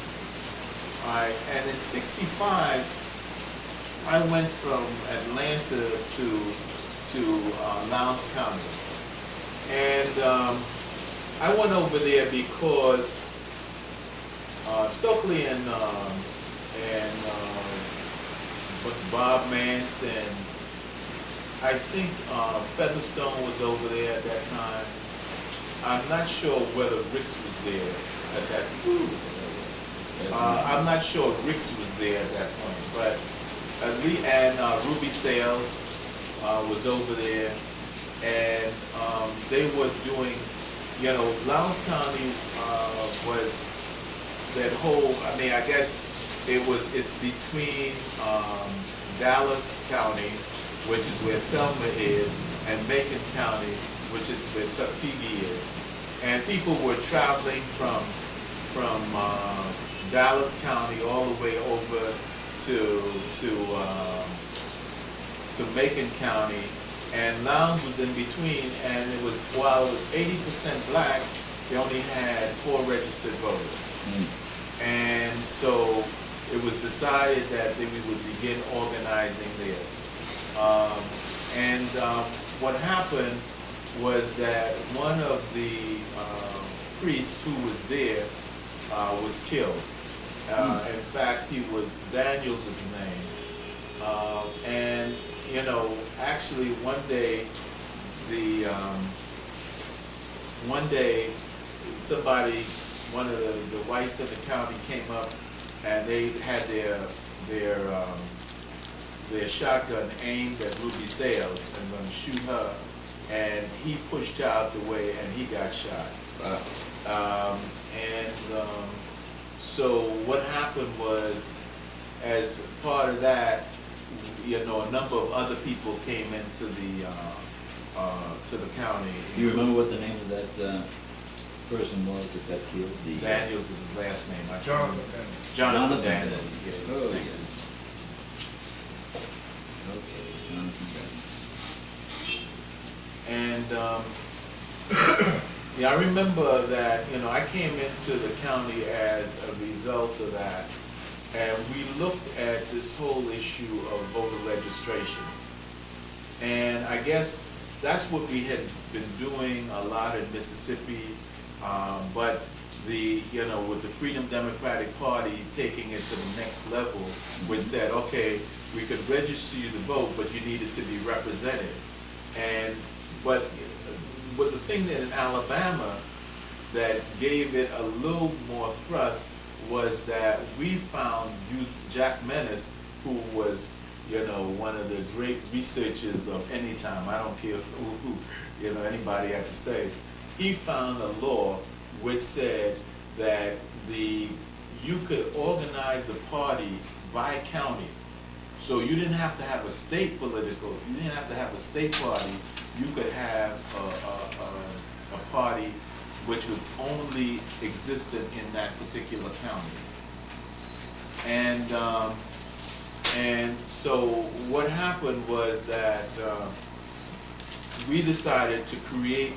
All right, and in 65, I went from Atlanta to Lowndes County. And I went over there because Stokely and Bob Manson, I think Featherstone was over there at that time. I'm not sure whether Ricks was there at that point. I'm not sure Ricks was there at that point, but and Ruby Sales was over there, and they were doing, you know, Lowndes County was that whole, I mean, I guess it's between Dallas County, which is where Selma is, and Macon County, which is where Tuskegee is. And people were traveling from Dallas County all the way over to Macon County, and Lowndes was in between, and it was, while it was 80% black, they only had 4 registered voters. And so it was decided that we would begin organizing there. What happened was that one of the priests who was there was killed. In fact, Daniels is his name. And, you know, actually one day, somebody, one of the whites in the county came up, and they had their shotgun aimed at Ruby Sales and going to shoot her, and he pushed her out the way and he got shot. So what happened was, as part of that, you know, a number of other people came into to the county. Do you remember what the name of that person was that got killed? The, Daniels is his last name. I can't Jonathan remember. Daniels. Jonathan Daniels. Yeah. Oh, yeah. Okay, Jonathan Daniels. And yeah, I remember that, you know, I came into the county as a result of that, and we looked at this whole issue of voter registration. And I guess that's what we had been doing a lot in Mississippi, but you know, with the Freedom Democratic Party taking it to the next level, which said, okay, we could register you to vote, but you needed to be represented. But the thing that in Alabama that gave it a little more thrust was that we found Jack Menace, who was, you know, one of the great researchers of any time. I don't care who you know, anybody had to say. He found a law which said that you could organize a party by county. So you didn't have to have a state political, you didn't have to have a state party. You could have a party which was only existent in that particular county. And so what happened was that we decided to create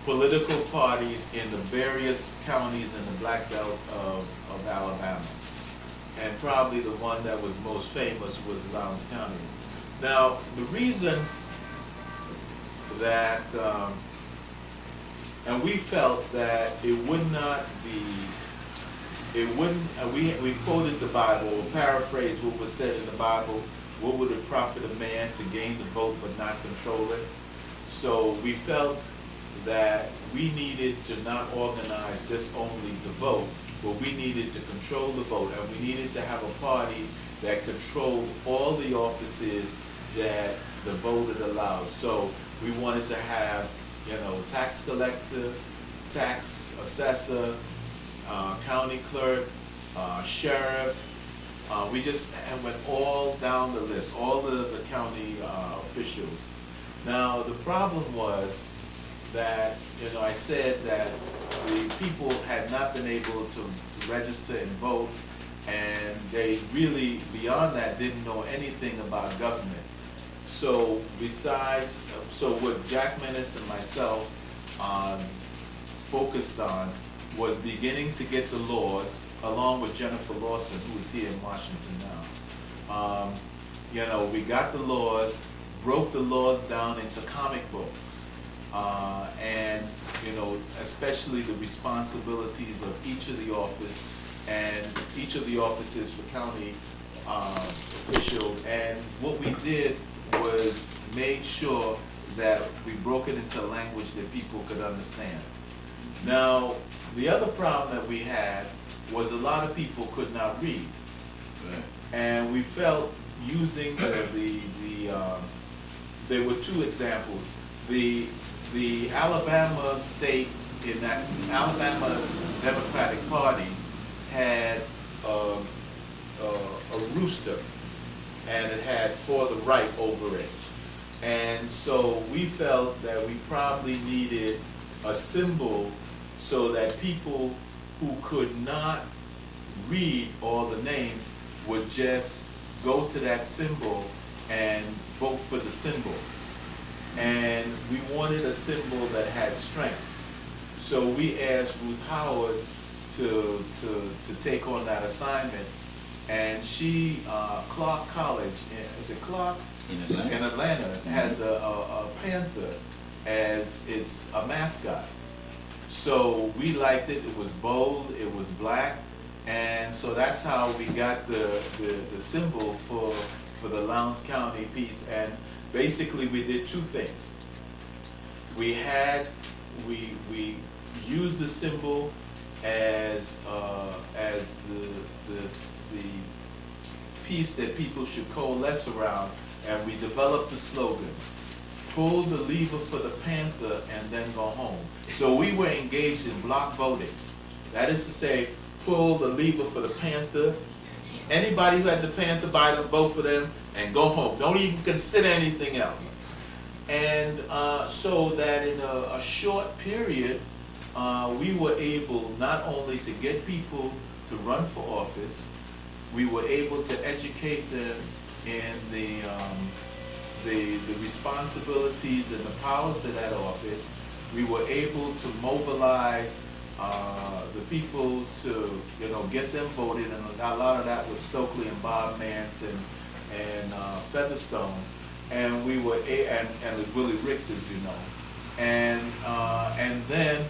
political parties in the various counties in the Black Belt of Alabama. And probably the one that was most famous was Lowndes County. Now, the reason that, and we felt that it would not be, we quoted the Bible, paraphrased what was said in the Bible, what would it profit a man to gain the vote but not control it? So we felt that we needed to not organize just only to vote, but we needed to control the vote, and we needed to have a party that controlled all the offices that the vote had allowed. So we wanted to have, you know, tax collector, tax assessor, county clerk, sheriff. We just went all down the list, all the county officials. Now, the problem was that, you know, I said that the people had not been able to register and vote, and they really, beyond that, didn't know anything about government. So what Jack Menace and myself focused on was beginning to get the laws, along with Jennifer Lawson, who is here in Washington now. You know, we got the laws, broke the laws down into comic books, and, you know, especially the responsibilities of each of the offices and each of the offices for county officials. And what we did was made sure that we broke it into a language that people could understand. Now, the other problem that we had was a lot of people could not read. Right. And we felt using there were two examples. The Alabama state, in that Alabama Democratic Party had a rooster, and it had "for the right" over it. And so we felt that we probably needed a symbol so that people who could not read all the names would just go to that symbol and vote for the symbol. And we wanted a symbol that had strength. So we asked Ruth Howard to take on that assignment. And she, Clark College, is it Clark? In Atlanta. In Atlanta, has a panther as its a mascot. So we liked it. It was bold, it was black, and so that's how we got the symbol for the Lowndes County piece. And basically we did two things. We used the symbol as the piece that people should coalesce around, and we developed the slogan: pull the lever for the panther and then go home. So we were engaged in block voting. That is to say, pull the lever for the panther Anybody who had the Panther buy them, vote for them, and go home. Don't even consider anything else. And so that in a short period, we were able not only to get people to run for office, we were able to educate them in the responsibilities and the powers of that office. We were able to mobilize the people to, get them voted, and a lot of that was Stokely and Bob Nance and Featherstone, and we were and Willie Ricks, as you know, and then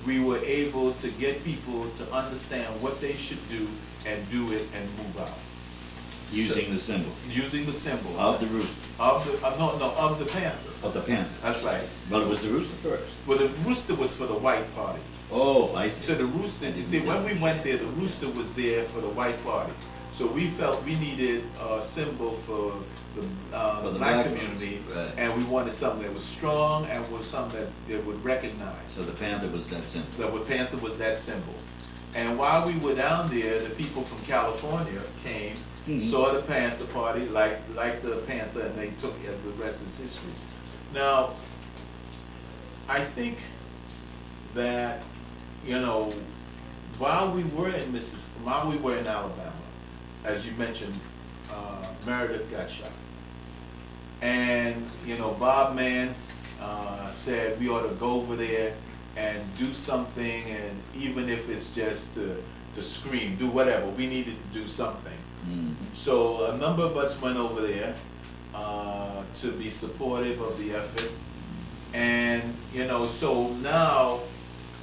we were able to get people to understand what they should do and do it and move out. Using the symbol. Using the symbol. Of the rooster. Of the, of the Panther. Of the Panther. That's right. But it was the rooster first. Well, the rooster was for the white party. Oh, I see. So the rooster, you see, when we went there, the rooster was there for the white party. So we felt we needed a symbol for the black community, right. And we wanted something that was strong and was something that they would recognize. So the Panther was that symbol. The Panther was that symbol. And while we were down there, the people from California came, saw the Panther Party, liked the Panther, and they took it. The rest is history. Now, I think that, while we were in Alabama, as you mentioned, Meredith got shot. And, Bob Nance said we ought to go over there and do something, and even if it's just to scream, do whatever, we needed to do something. Mm-hmm. So a number of us went over there to be supportive of the effort. And, so now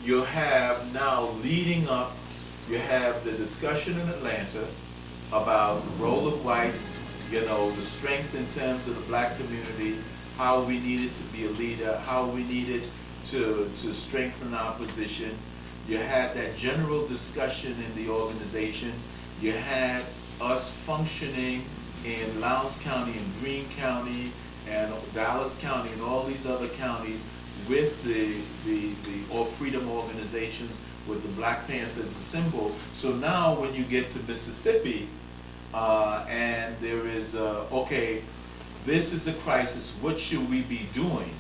you have leading up, you have the discussion in Atlanta about the role of whites, the strength in terms of the black community, how we needed to be a leader, how we needed to strengthen our position. You had that general discussion in the organization. You had us functioning in Lowndes County and Greene County and Dallas County and all these other counties with the All Freedom organizations, with the Black Panther as a symbol. So now when you get to Mississippi, and there is, okay, this is a crisis, what should we be doing?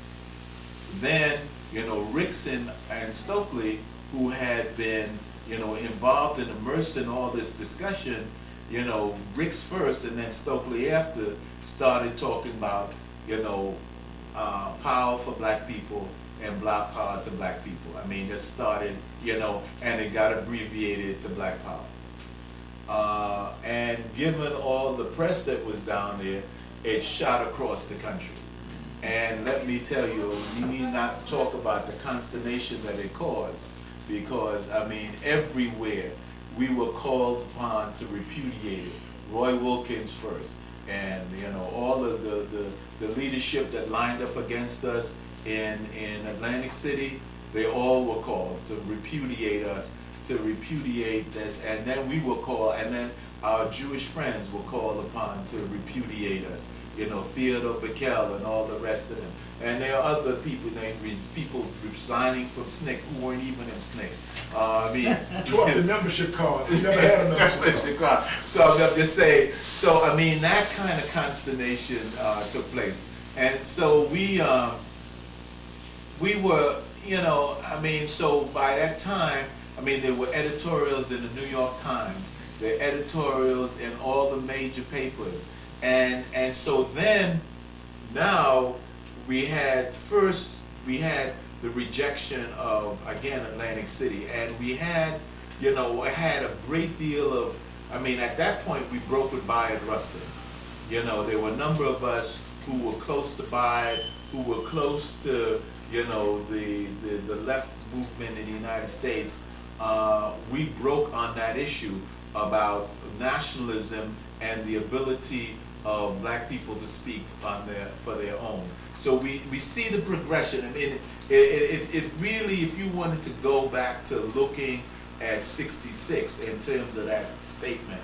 Then, Rickson and Stokely, who had been, involved and immersed in all this discussion, Ricks first and then Stokely after, started talking about, power for black people and black power to black people. I mean, it started, and it got abbreviated to Black Power. And given all the press that was down there, it shot across the country. And let me tell you, we need not talk about the consternation that it caused, because, I mean, everywhere we were called upon to repudiate it. Roy Wilkins first, and, all of the leadership that lined up against us in Atlantic City, they all were called to repudiate us, to repudiate this, and then we were called, and then our Jewish friends were called upon to repudiate us. Theodore Bickel and all the rest of them. And there are other people, people resigning from SNCC who weren't even in SNCC. Tore up the membership card. You never had a membership card. So I'm just saying, that kind of consternation took place. And so we were, so by that time, there were editorials in the New York Times, there were editorials in all the major papers. And so then, now, we had the rejection of, again, Atlantic City, and we had, had a great deal of, at that point we broke with Bayard Rustin. There were a number of us who were close to Bayard, who were close to, the left movement in the United States. We broke on that issue about nationalism and the ability of black people to speak for their own. So we see the progression. It really, if you wanted to go back to looking at 66 in terms of that statement,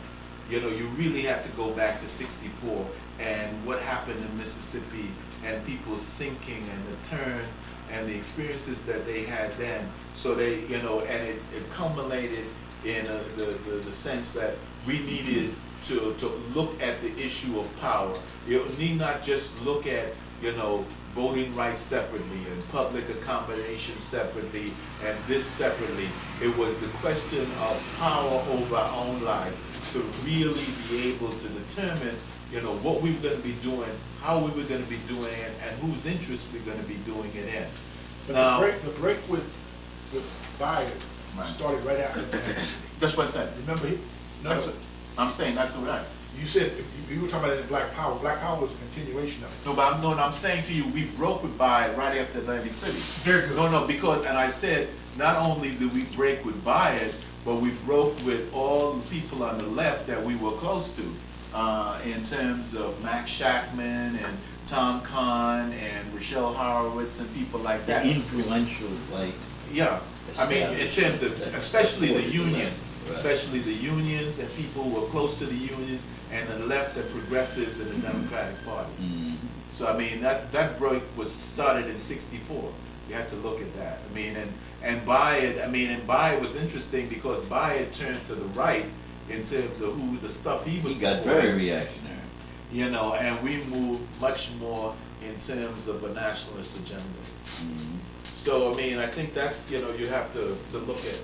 you really have to go back to 64 and what happened in Mississippi and people sinking and the turn and the experiences that they had then. So they, and it culminated in the sense that we needed to look at the issue of power. You need not just look at, voting rights separately and public accommodation separately and this separately. It was the question of power over our own lives to really be able to determine, what we were going to be doing, how we were going to be doing it, and whose interest we're going to be doing it in. So Now, the break with Biden Right. started right after that. that's what I said. Remember, That's what, I'm saying that's right. you said, you were talking about it in Black Power. Black Power was a continuation of it. No, but I'm saying to you, we broke with Bayard right after Atlantic City. Very good. No, because, and I said, not only did we break with Bayard, but we broke with all the people on the left that we were close to, in terms of Max Shackman and Tom Kahn and Rochelle Horowitz and people like The that. influential, like, Yeah, I mean, in terms of, especially the unions, Right. especially the unions and people who were close to the unions, and the left and progressives in the Democratic Party. So I mean, that break was started in '64. You have to look at that. I mean, and Bayard was interesting because Bayard turned to the right in terms of who the stuff he was he got supporting. very reactionary. And we moved much more in terms of a nationalist agenda. So, I mean, I think that's, you have to look at.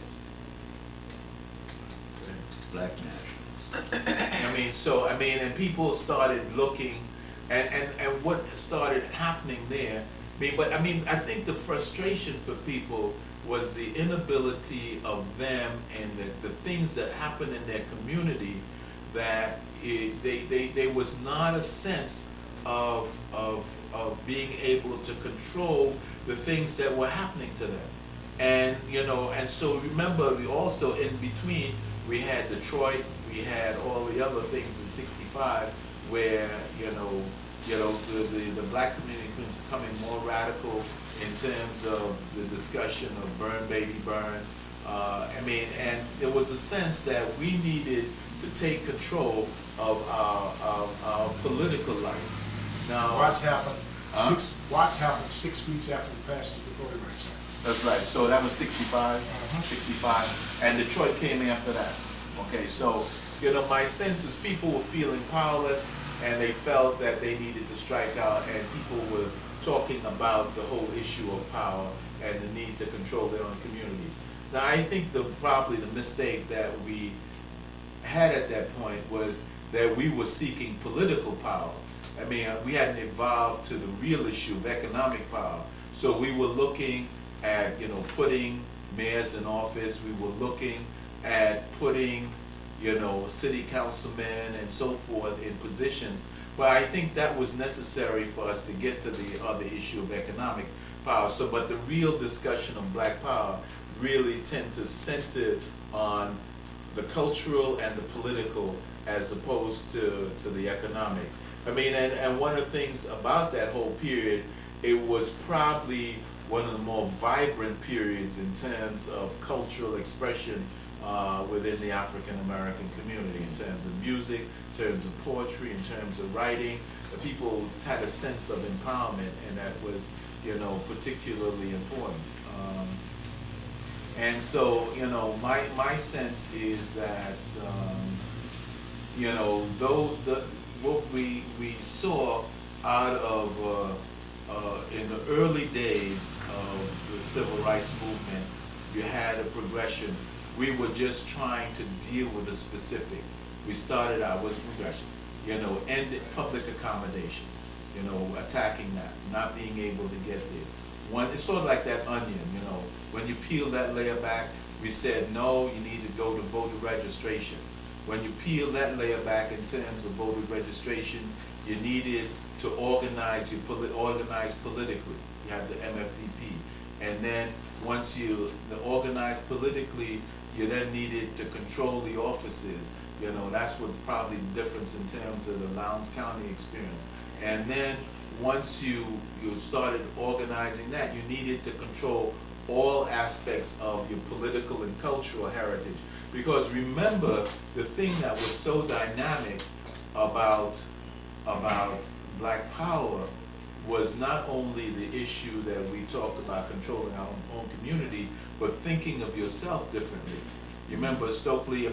Black nationalists. And people started looking, and what started happening there, I think the frustration for people was the inability of them and the things that happened in their community, that there was not a sense of being able to control the things that were happening to them. And so remember, we also in between, we had Detroit, we had all the other things in '65 where, the black community was becoming more radical in terms of the discussion of burn, baby, burn. And there was a sense that we needed to take control of our political life. Now, Watts happened 6 weeks after the passage of the Voting Rights Act. that's right. So that was 65, and Detroit came after that. Okay, so my sense is people were feeling powerless, and they felt that they needed to strike out, and people were talking about the whole issue of power and the need to control their own communities. Now, I think probably the mistake that we had at that point was that we were seeking political power. We hadn't evolved to the real issue of economic power. So we were looking at, putting mayors in office. We were looking at putting, city councilmen and so forth in positions. But I think that was necessary for us to get to the other issue of economic power. But the real discussion of black power really tend to center on the cultural and the political as opposed to the economic. And one of the things about that whole period, it was probably one of the more vibrant periods in terms of cultural expression within the African American community, in terms of music, in terms of poetry, in terms of writing. The people had a sense of empowerment, and that was, particularly important. And so, my sense is that, what we saw out of in the early days of the civil rights movement, you had a progression. We were just trying to deal with the specific. We started out with progression, ended public accommodation, attacking that, not being able to get there. It's sort of like that onion, when you peel that layer back, we said, no, you need to go to voter registration. When you peel that layer back in terms of voter registration, you needed to organize politically. You have the MFDP. And then once you organized politically, you then needed to control the offices. That's what's probably the difference in terms of the Lowndes County experience. And then once you started organizing that, you needed to control all aspects of your political and cultural heritage. Because remember, the thing that was so dynamic about black power was not only the issue that we talked about controlling our own community, but thinking of yourself differently. You remember Stokely,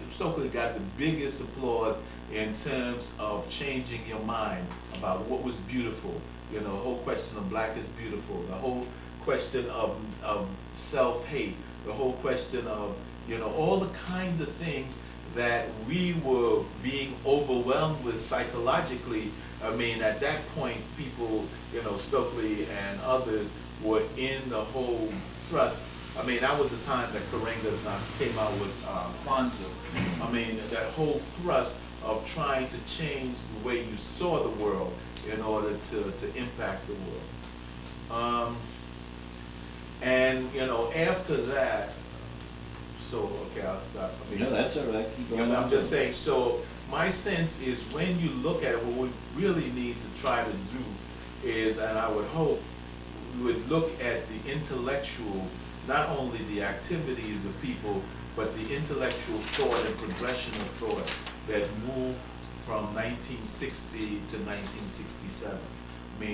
Stokely got the biggest applause in terms of changing your mind about what was beautiful. The whole question of black is beautiful, the whole question of self-hate, the whole question of, all the kinds of things that we were being overwhelmed with psychologically. At that point, people, Stokely and others were in the whole thrust. That was the time that Karenga's came out with Kwanzaa. That whole thrust of trying to change the way you saw the world in order to impact the world. After that, okay, I'll stop. No, that's all right. Keep going. I'm just saying, so my sense is when you look at it, what we really need to try to do is, and I would hope, we would look at the intellectual, not only the activities of people, but the intellectual thought and progression of thought that moved from 1960 to 1967.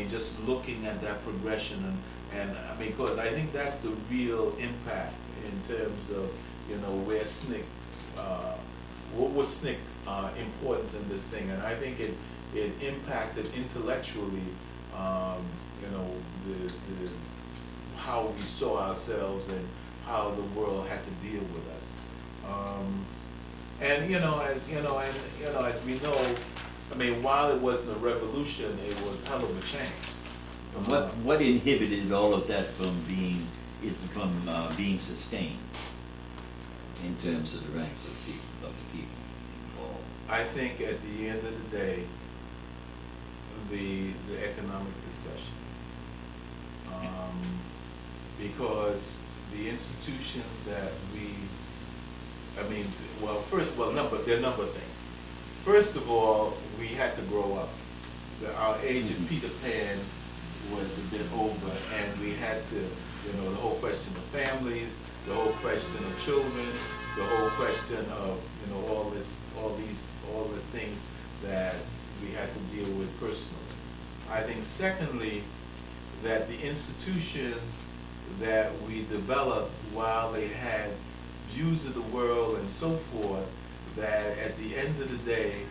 Just looking at that progression and because I think that's the real impact in terms of, where SNCC, what was SNCC importance in this thing, and I think it impacted intellectually, the how we saw ourselves and how the world had to deal with us. As we know, while it wasn't a revolution, it was hell of a change. What inhibited all of that from being sustained in terms of the ranks of the people involved? I think at the end of the day, the economic discussion, because the institutions that there are a number of things. First of all, we had to grow up. Our age of Peter Pan was a bit over, and we had to, the whole question of families, the whole question of children, the whole question of, all the things that we had to deal with personally. I think secondly, that the institutions that we developed while they had views of the world and so forth, that at the end of the day,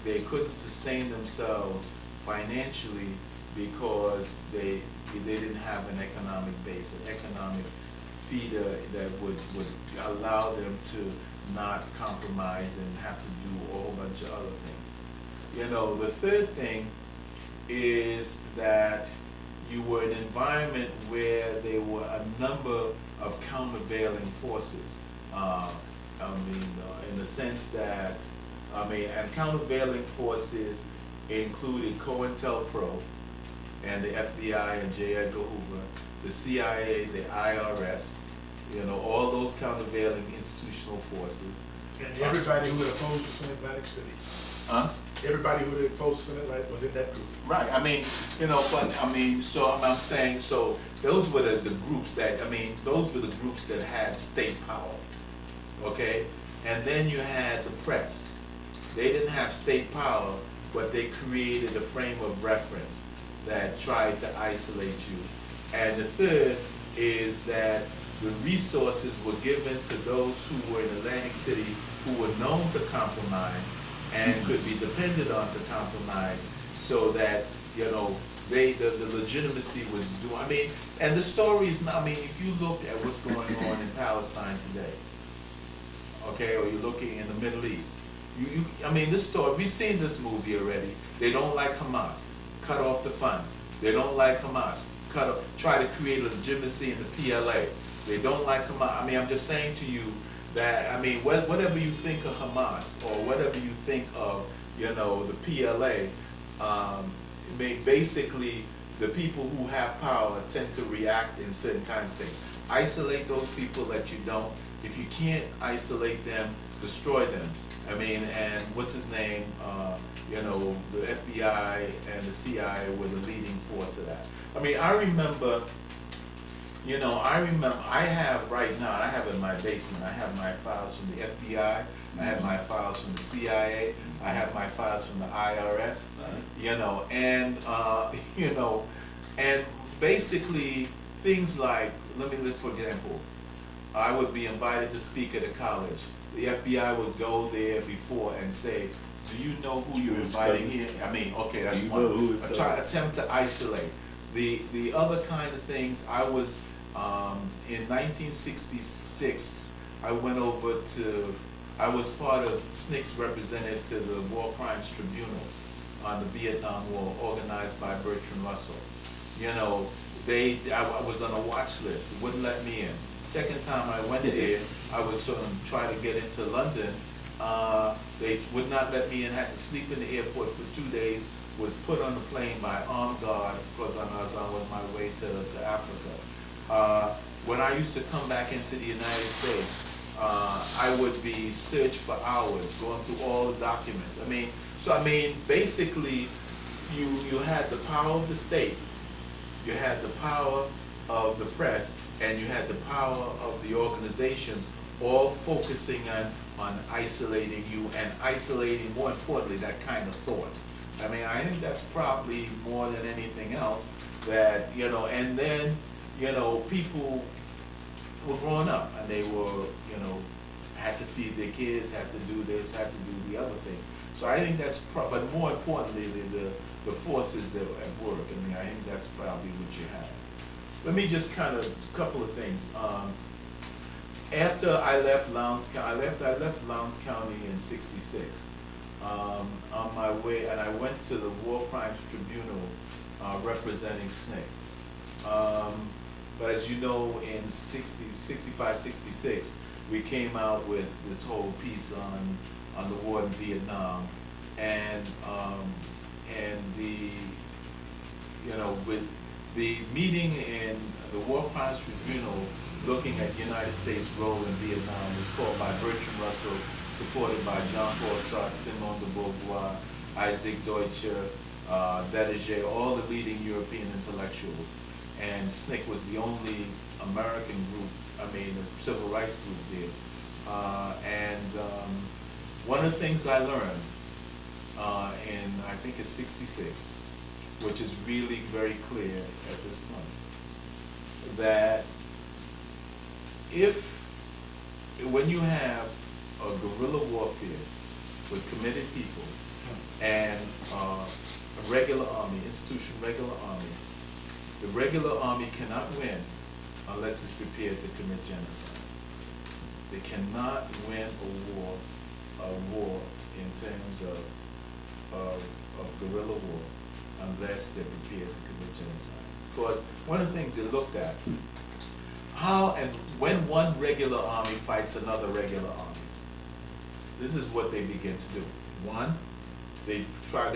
they couldn't sustain themselves financially because they didn't have an economic base, an economic feeder that would allow them to not compromise and have to do a whole bunch of other things. The third thing is that you were in an environment where there were a number of countervailing forces. In the sense that, and countervailing forces included COINTELPRO and the FBI and J. Edgar Hoover, the CIA, the IRS, all those countervailing institutional forces. And everybody who had opposed the Senate Atlantic City. Everybody who had opposed the Senate Atlantic was in that group. Right. So I'm saying, so those were the groups that, those were the groups that had state power. Okay? And then you had the press. They didn't have state power, but they created a frame of reference that tried to isolate you. And the third is that the resources were given to those who were in Atlantic City who were known to compromise and could be depended on to compromise, so that, the legitimacy was due. And the stories, if you look at what's going on in Palestine today, okay, or you're looking in the Middle East, this story, we've seen this movie already. They don't like Hamas, cut off the funds. They don't like Hamas, try to create a legitimacy in the PLA. They don't like Hamas. I'm just saying to you that, whatever you think of Hamas or whatever you think of, the PLA, basically the people who have power tend to react in certain kinds of things. Isolate those people that you don't. If you can't isolate them, destroy them. And what's his name? The FBI and the CIA were the leading force of that. I remember, I have right now, I have in my basement, I have my files from the FBI, I have my files from the CIA, I have my files from the IRS, and basically things like, for example, I would be invited to speak at a college. The FBI would go there before and say, do you know who you're Who's inviting coming? here? I mean, okay, that's Do you one. know who is Attempt to isolate. The other kind of things, I was, in 1966, I went over to, I was part of SNCC's representative to the War Crimes Tribunal on the Vietnam War, organized by Bertrand Russell. You know, I was on a watch list, wouldn't let me in. Second time I went there, I was trying to try to get into London. They would not let me in, had to sleep in the airport for 2 days, was put on the plane by armed guard because I was on my way to Africa. When I used to come back into the United States, I would be searched for hours, going through all the documents. Basically, you had the power of the state, you had the power of the press, and you had the power of the organizations, all focusing on isolating you and isolating, more importantly, that kind of thought. I think that's probably more than anything else that, and then, people were growing up and they were, had to feed their kids, had to do this, had to do the other thing. So I think that's but more importantly, the forces that were at work. I think that's probably what you had. Let me just a couple of things. After I left Lowndes County, I left Lowndes County in '66. On my way, and I went to the War Crimes Tribunal representing SNCC. But as you know, in 65, 66, we came out with this whole piece on the war in Vietnam, and with the meeting in the War Crimes Tribunal looking at the United States' role in Vietnam was called by Bertrand Russell, supported by Jean-Paul Sartre, Simone de Beauvoir, Isaac Deutscher, Dedinger, all the leading European intellectuals. And SNCC was the only American group, a civil rights group there. One of the things I learned in, I think it's '66, which is really very clear at this point, that when you have a guerrilla warfare with committed people and a regular army, regular army, the regular army cannot win unless it's prepared to commit genocide. They cannot win a war in terms of guerrilla war unless they're prepared to commit genocide. Because one of the things they looked at, how and when one regular army fights another regular army, this is what they begin to do. One, they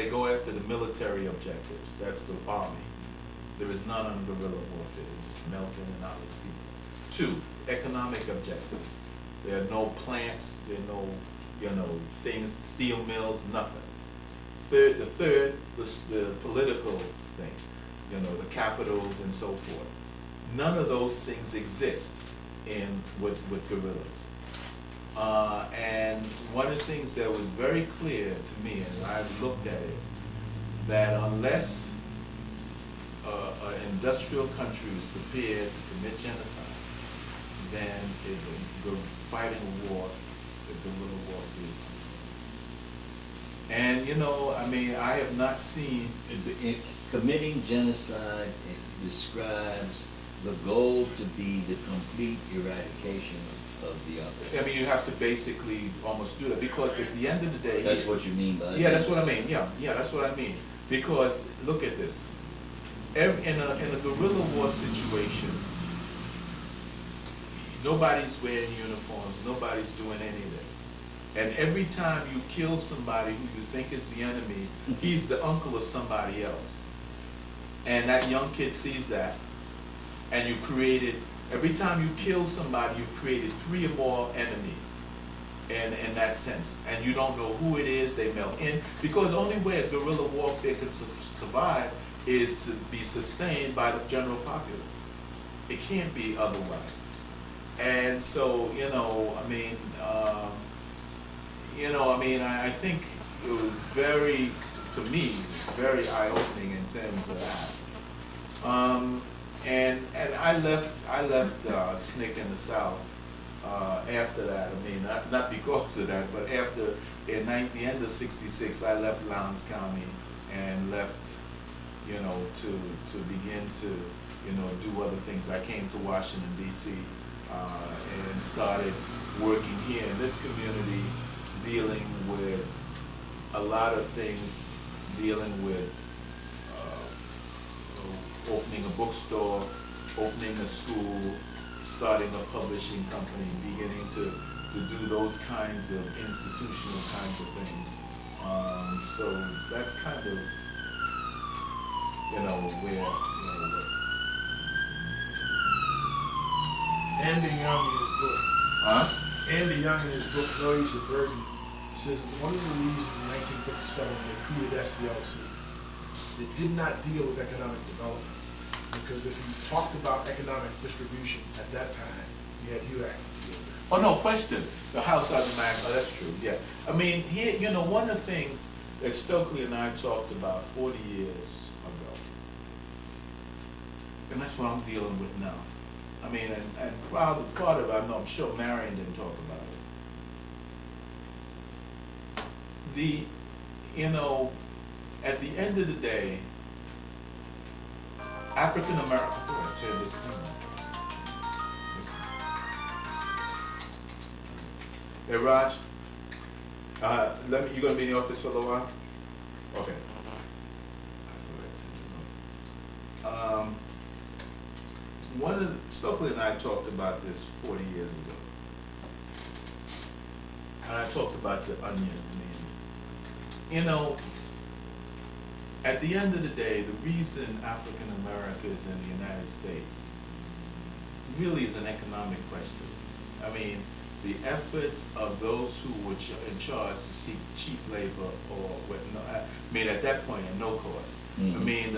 go after the military objectives. That's the army. There is none on guerrilla warfare. They just melt in and out with people. Two, economic objectives. There are no plants. There are no, things, steel mills, nothing. The third, the political things, the capitals and so forth. None of those things exist with guerrillas. And one of the things that was very clear to me, and I've looked at it, that unless an industrial country is prepared to commit genocide, then fighting a war, the guerrilla warfare is complete. And I have not seen Committing genocide, it describes the goal to be the complete eradication of the other. you have to basically almost do that, because at the end of the day, That's what you mean by that? yeah, that's what I mean. Yeah, that's what I mean. Because look at this. In a guerrilla war situation, nobody's wearing uniforms, nobody's doing any of this. And every time you kill somebody who you think is the enemy, he's the uncle of somebody else. And that young kid sees that. And every time you kill somebody, you've created 3 or more enemies in that sense. And you don't know who it is, they melt in. Because the only way a guerrilla warfare can survive is to be sustained by the general populace. It can't be otherwise. And so, I think it was very, to me, very eye-opening in terms of that. And I left SNCC in the South after that, I mean, not because of that, but after, the end of '66, I left Lowndes County and left, you know, to begin to, you know, do other things. I came to Washington DC, and started working here in this community, dealing with a lot of things, dealing with opening a bookstore, opening a school, starting a publishing company, beginning to do those kinds of institutional kinds of things. So that's kind of, you know, where, you know, what. Andy Young in his book, Huh? Andy Young in his book, Noise of Burden, says one of the reasons in 1957 they created SCLC, it did not deal with economic development. Because if you talked about economic distribution at that time, you had HUAC to deal with. Oh, no question. The House of the Mac, oh, that's true, yeah. I mean, here, you know, one of the things that Stokely and I talked about 40 years ago, and that's what I'm dealing with now. I mean, and part of it, I know, I'm sure Marion didn't talk about it. You know, at the end of the day, African Americans, I'm gonna turn this thing on. Listen. Hey, Raj, you gonna be in the office for a little while? Okay. I thought I turned it on. Stokely and I talked about this 40 years ago. And I talked about the onion. I mean, you know, at the end of the day, the reason African Americans in the United States really is an economic question. I mean, the efforts of those who were in charge to seek cheap labor, or I mean, at that point, at no cost. Mm-hmm. I mean,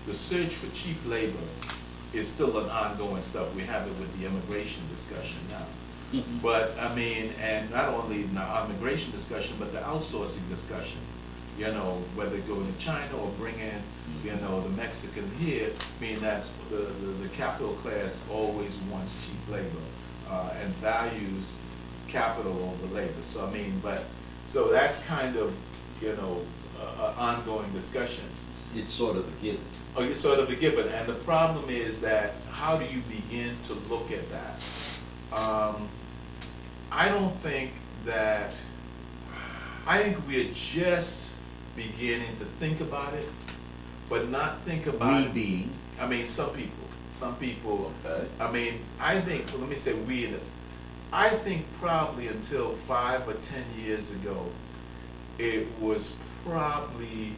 the search for cheap labor is still an ongoing stuff. We have it with the immigration discussion now. Mm-hmm. But I mean, and not only the immigration discussion, but the outsourcing discussion. You know, whether going to China or bringing, you know, the Mexicans here, I mean, that's the capital class always wants cheap labor and values capital over labor. So I mean, so that's kind of, you know, an ongoing discussion. It's sort of a given. Oh, it's sort of a given, and the problem is that how do you begin to look at that? I don't think that. I think we're just beginning to think about it, but not think about it. We being. I mean, some people. Okay. I mean, I think. Let me say we. I think probably until 5 or 10 years ago, it was probably,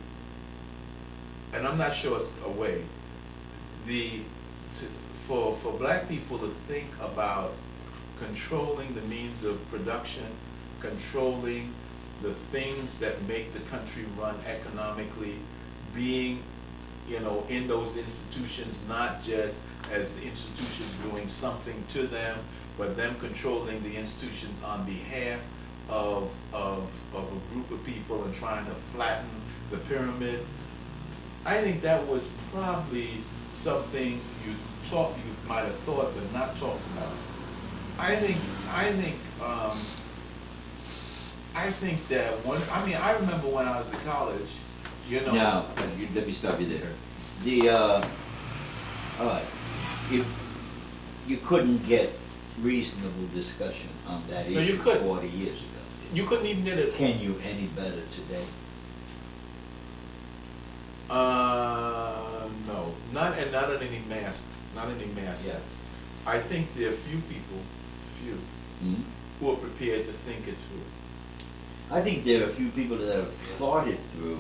and I'm not sure it's a way. For black people to think about controlling the means of production, controlling the things that make the country run economically, being, you know, in those institutions, not just as the institutions doing something to them, but them controlling the institutions on behalf of a group of people and trying to flatten the pyramid. I think that was probably something you might have thought but not talked about. I think that I remember when I was in college, you know. Now, let me stop you there. All right, if you couldn't get reasonable discussion on that No, you issue couldn't. 40 years ago, You couldn't even get it. can you any better today? No, not in any mass sense. I think there are few people, Hmm? who are prepared to think it through. I think there are a few people that have thought it through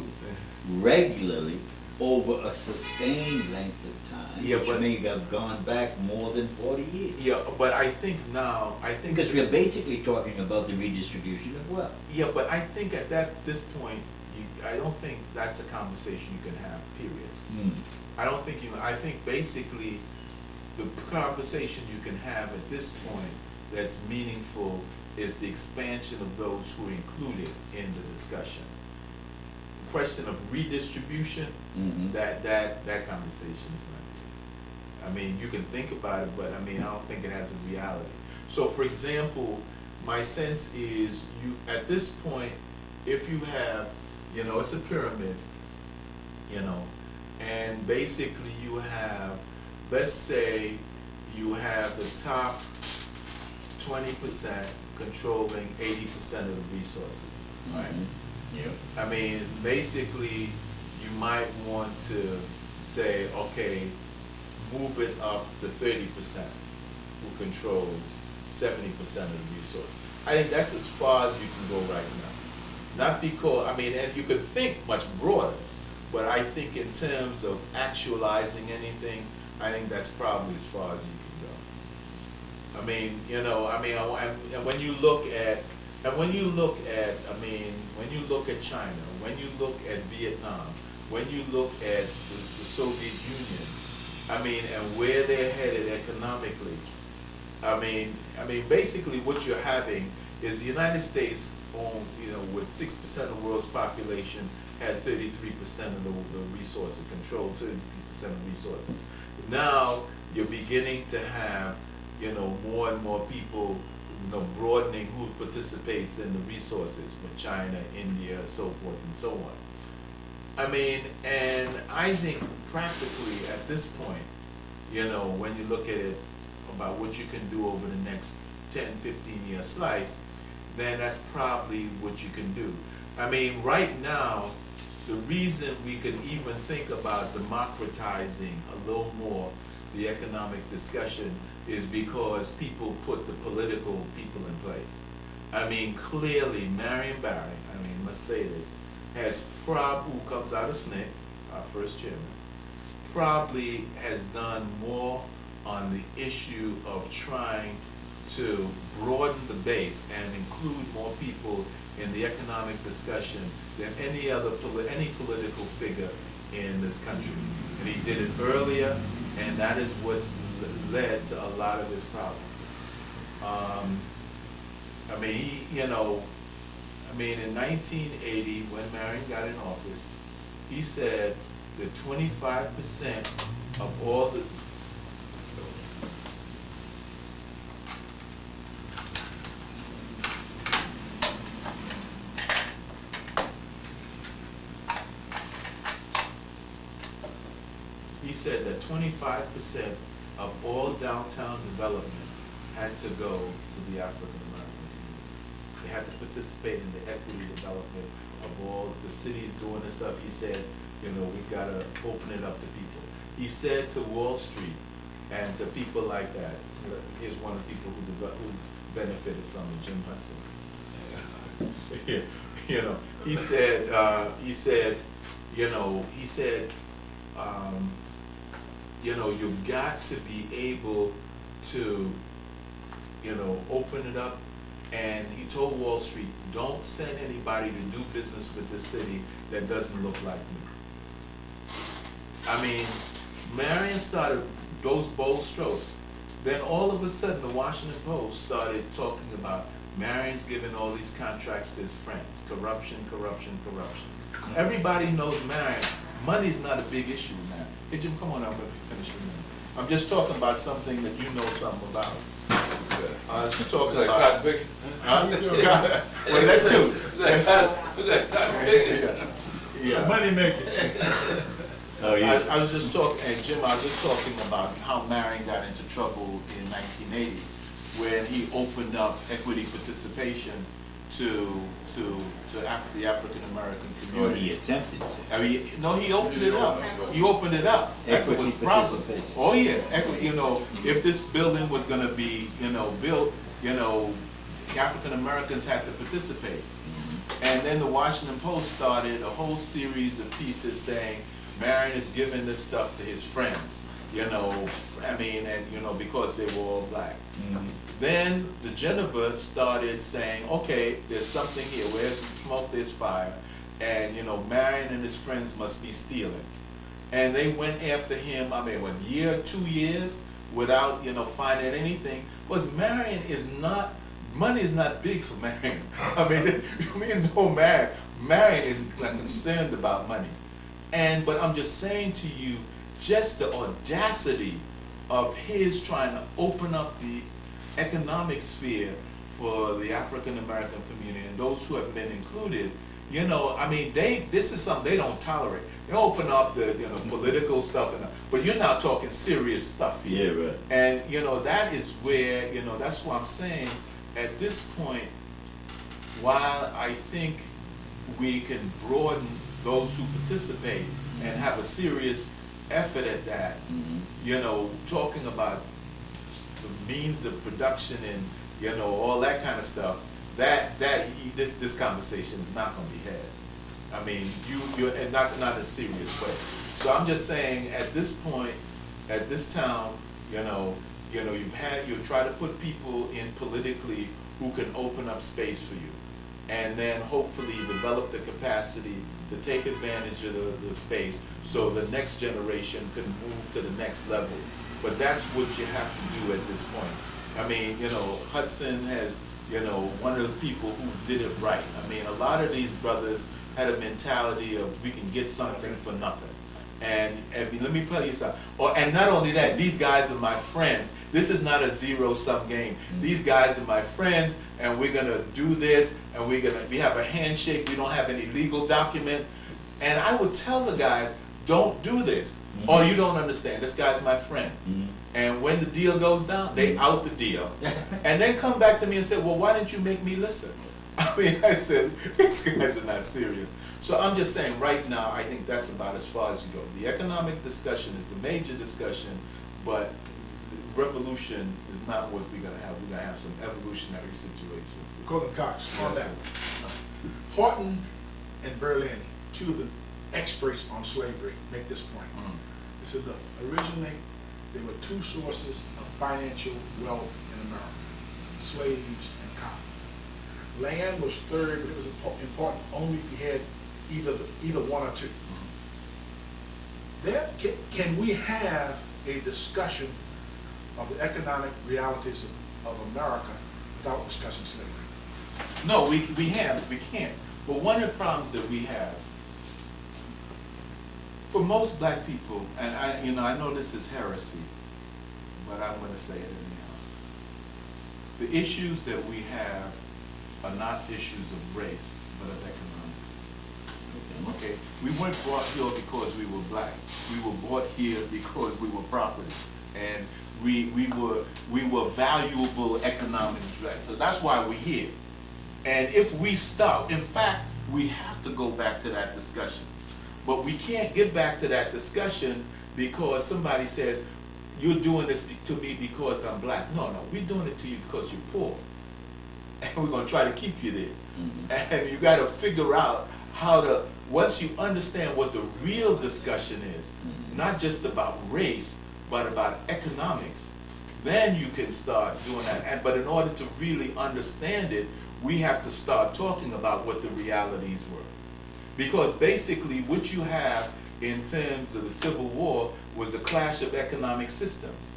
regularly over a sustained length of time, Yeah, which but- may have gone back more than 40 years. Yeah, but I think now, Because we're basically talking about the redistribution of wealth. Yeah, but I think at this point, I don't think that's a conversation you can have, period. Hmm. I think basically the conversation you can have at this point that's meaningful is the expansion of those who are included in the discussion. The question of redistribution, Mhm. that conversation is not there. I mean, you can think about it, but I mean, I don't think it has a reality. So, for example, my sense is you, at this point, if you have, you know, it's a pyramid, you know, and basically you have, let's say you have the top 20% controlling 80% of the resources, right? Yeah. I mean, basically, you might want to say, okay, move it up to 30% who controls 70% of the resource. I think that's as far as you can go right now. Not because, I mean, and you could think much broader, but I think in terms of actualizing anything, I think that's probably as far as you can go. I mean, you know, I mean, and when you look at, when you look at China, when you look at Vietnam, when you look at the Soviet Union, I mean, and where they're headed economically, I mean, basically what you're having is the United States, you know, with 6% of the world's population, had 33% of the resources, controlled 33% of resources. Now you're beginning to have, you know, more and more people, you know, broadening who participates in the resources with China, India, so forth and so on. I mean, and I think practically at this point, you know, when you look at it about what you can do over the next 10, 15 year slice, then that's probably what you can do. I mean, right now, the reason we can even think about democratizing a little more the economic discussion is because people put the political people in place. I mean, clearly, Marion Barry, I mean, must say this, who comes out of SNCC, our first chairman, probably has done more on the issue of trying to broaden the base and include more people in the economic discussion than any other any political figure in this country. And he did it earlier, and that is what's led to a lot of his problems. I mean, he, you know, I mean, in 1980, when Marion got in office, he said that 25% of all the he said that 25% of all downtown development had to go to the African American community. They had to participate in the equity development of all the cities doing this stuff. He said, you know, we've got to open it up to people. He said to Wall Street and to people like that, here's one of the people who benefited from it, Jim Hudson. You know, he said, you know, you've got to be able to, you know, open it up. And he told Wall Street, don't send anybody to do business with this city that doesn't look like me. I mean, Marion started those bold strokes. Then all of a sudden, the Washington Post started talking about Marion's giving all these contracts to his friends. Corruption, corruption, corruption. Everybody knows Marion. Money's not a big issue now. Hey, Jim, come on, I'm going to finish in a minute. I'm just talking about something that you know something about. I was just talking about... cotton picking? Huh? Well, that too. Was that cotton picking? Yeah. Money making. Oh, yeah. I was just talking, and Jim, I was just talking about how Marion got into trouble in 1980 when he opened up equity participation to the African American Or community. he attempted to. I mean, no, he opened it up. He opened it up. That's what was the problem. Participation. Oh yeah, equity. You know, if this building was going to be, you know, built, you know, African Americans had to participate. And then the Washington Post started a whole series of pieces saying Marion is giving this stuff to his friends. You know, I mean, and you know, because they were all black. Then the Geneva started saying, okay, there's something here. Where's smoke, there's fire. And, you know, Marion and his friends must be stealing. And they went after him, I mean, 1 year, 2 years, without, you know, finding anything. Because Marion is not, money is not big for Marion. I mean, Marion is not concerned about money. But I'm just saying to you, just the audacity of his trying to open up the economic sphere for the African American community and those who have been included, you know, I mean, this is something they don't tolerate. They open up the, you know, political stuff, but you're not talking serious stuff here. Yeah, right. And, you know, that is where, you know, that's what I'm saying, at this point, while I think we can broaden those who participate and have a serious effort at that, you know, talking about the means of production and, you know, all that kind of stuff, this conversation is not going to be had. I mean, you're not in a serious way. So I'm just saying, at this point, at this town, you know, you try to put people in politically who can open up space for you, and then hopefully develop the capacity to take advantage of the space so the next generation can move to the next level. But that's what you have to do at this point. I mean, you know, Hudson has, you know, one of the people who did it right. I mean, a lot of these brothers had a mentality of we can get something for nothing. And let me tell you something. And not only that, these guys are my friends. This is not a zero-sum game. These guys are my friends, and we're gonna do this, and we have a handshake. We don't have any legal document. And I would tell the guys, don't do this. Or you don't understand. This guy's my friend. And when the deal goes down, they out the deal. And then come back to me and say, well, why didn't you make me listen? I mean, I said, these guys are not serious. So I'm just saying, right now, I think that's about as far as you go. The economic discussion is the major discussion, but revolution is not what we're going to have. We're going to have some evolutionary situations. Courtland Cox, on Yes, that. sir. Horton and Berlin, two of the experts on slavery, make this point. They said, look, originally there were two sources of financial wealth in America: slaves and cotton. Land was third, but it was important only if you had either one or two. Can we have a discussion of the economic realities of America without discussing slavery? No, we can't. But one of the problems that we have, for most black people, and I know this is heresy, but I'm going to say it anyhow. The issues that we have are not issues of race, but of economics. Okay? We weren't brought here because we were black. We were brought here because we were property, and we were valuable economic drag. So that's why we're here. And if we stop, in fact, we have to go back to that discussion. But we can't get back to that discussion because somebody says, you're doing this to me because I'm black. No, we're doing it to you because you're poor. And we're going to try to keep you there. And you got to figure out how to, once you understand what the real discussion is, not just about race, but about economics, then you can start doing that. But in order to really understand it, we have to start talking about what the realities were. Because basically what you have in terms of the Civil War was a clash of economic systems.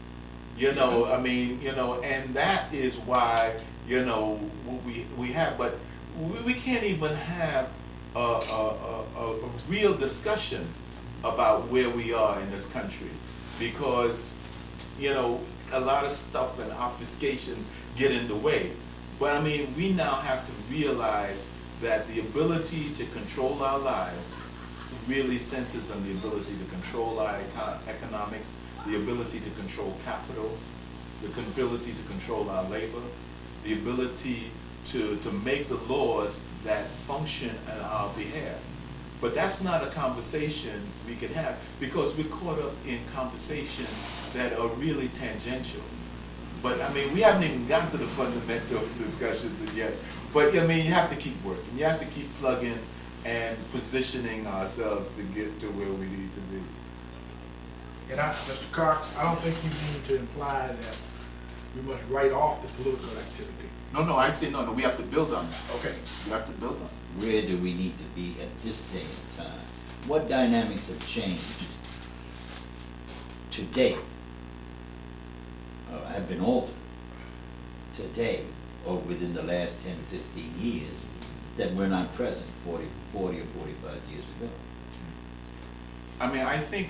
I mean, and that is why, what we have, but we can't even have a real discussion about where we are in this country because, a lot of stuff and obfuscations get in the way. But I mean, we now have to realize that the ability to control our lives really centers on the ability to control our economics, the ability to control capital, the ability to control our labor, the ability to make the laws that function on our behalf. But that's not a conversation we can have because we're caught up in conversations that are really tangential. But I mean, we haven't even gotten to the fundamental discussions yet. But I mean, you have to keep working. You have to keep plugging and positioning ourselves to get to where we need to be. And Mr. Cox, I don't think you mean to imply that we must write off the political activity. No, I say no, we have to build on that. Okay. We have to build on it. Where do we need to be at this day and time? What dynamics have changed today, or have been altered today, or within the last 10 to 15 years, that were not present 40 or 45 years ago? I mean, I think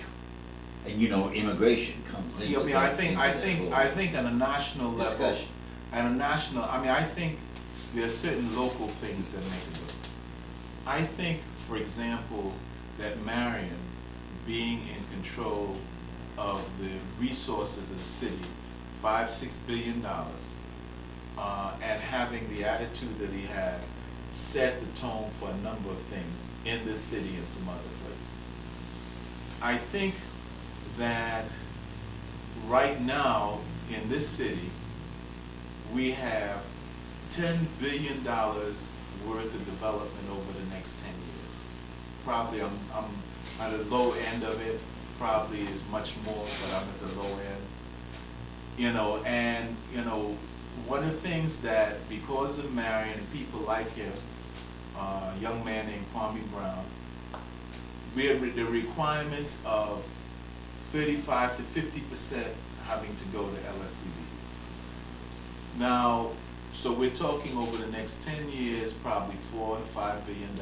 And you know, immigration comes into Yeah, I mean, I think, I into that think, whole I think on a national level, discussion. at a national, I mean, I think there are certain local things that make it work. I think, for example, that Marion being in control of the resources of the city, $5-6 billion, and having the attitude that he had, set the tone for a number of things in this city and some other places. I think that right now in this city, we have $10 billion worth of development over the next 10 years. Probably I'm at the low end of it, probably is much more, but I'm at the low end. You know, and you know, one of the things that, because of Marion and people like him, a young man named Kwame Brown, we have the requirements of 35 to 50% having to go to LSDBs. Now, so we're talking over the next 10 years, probably $4 to $5 billion,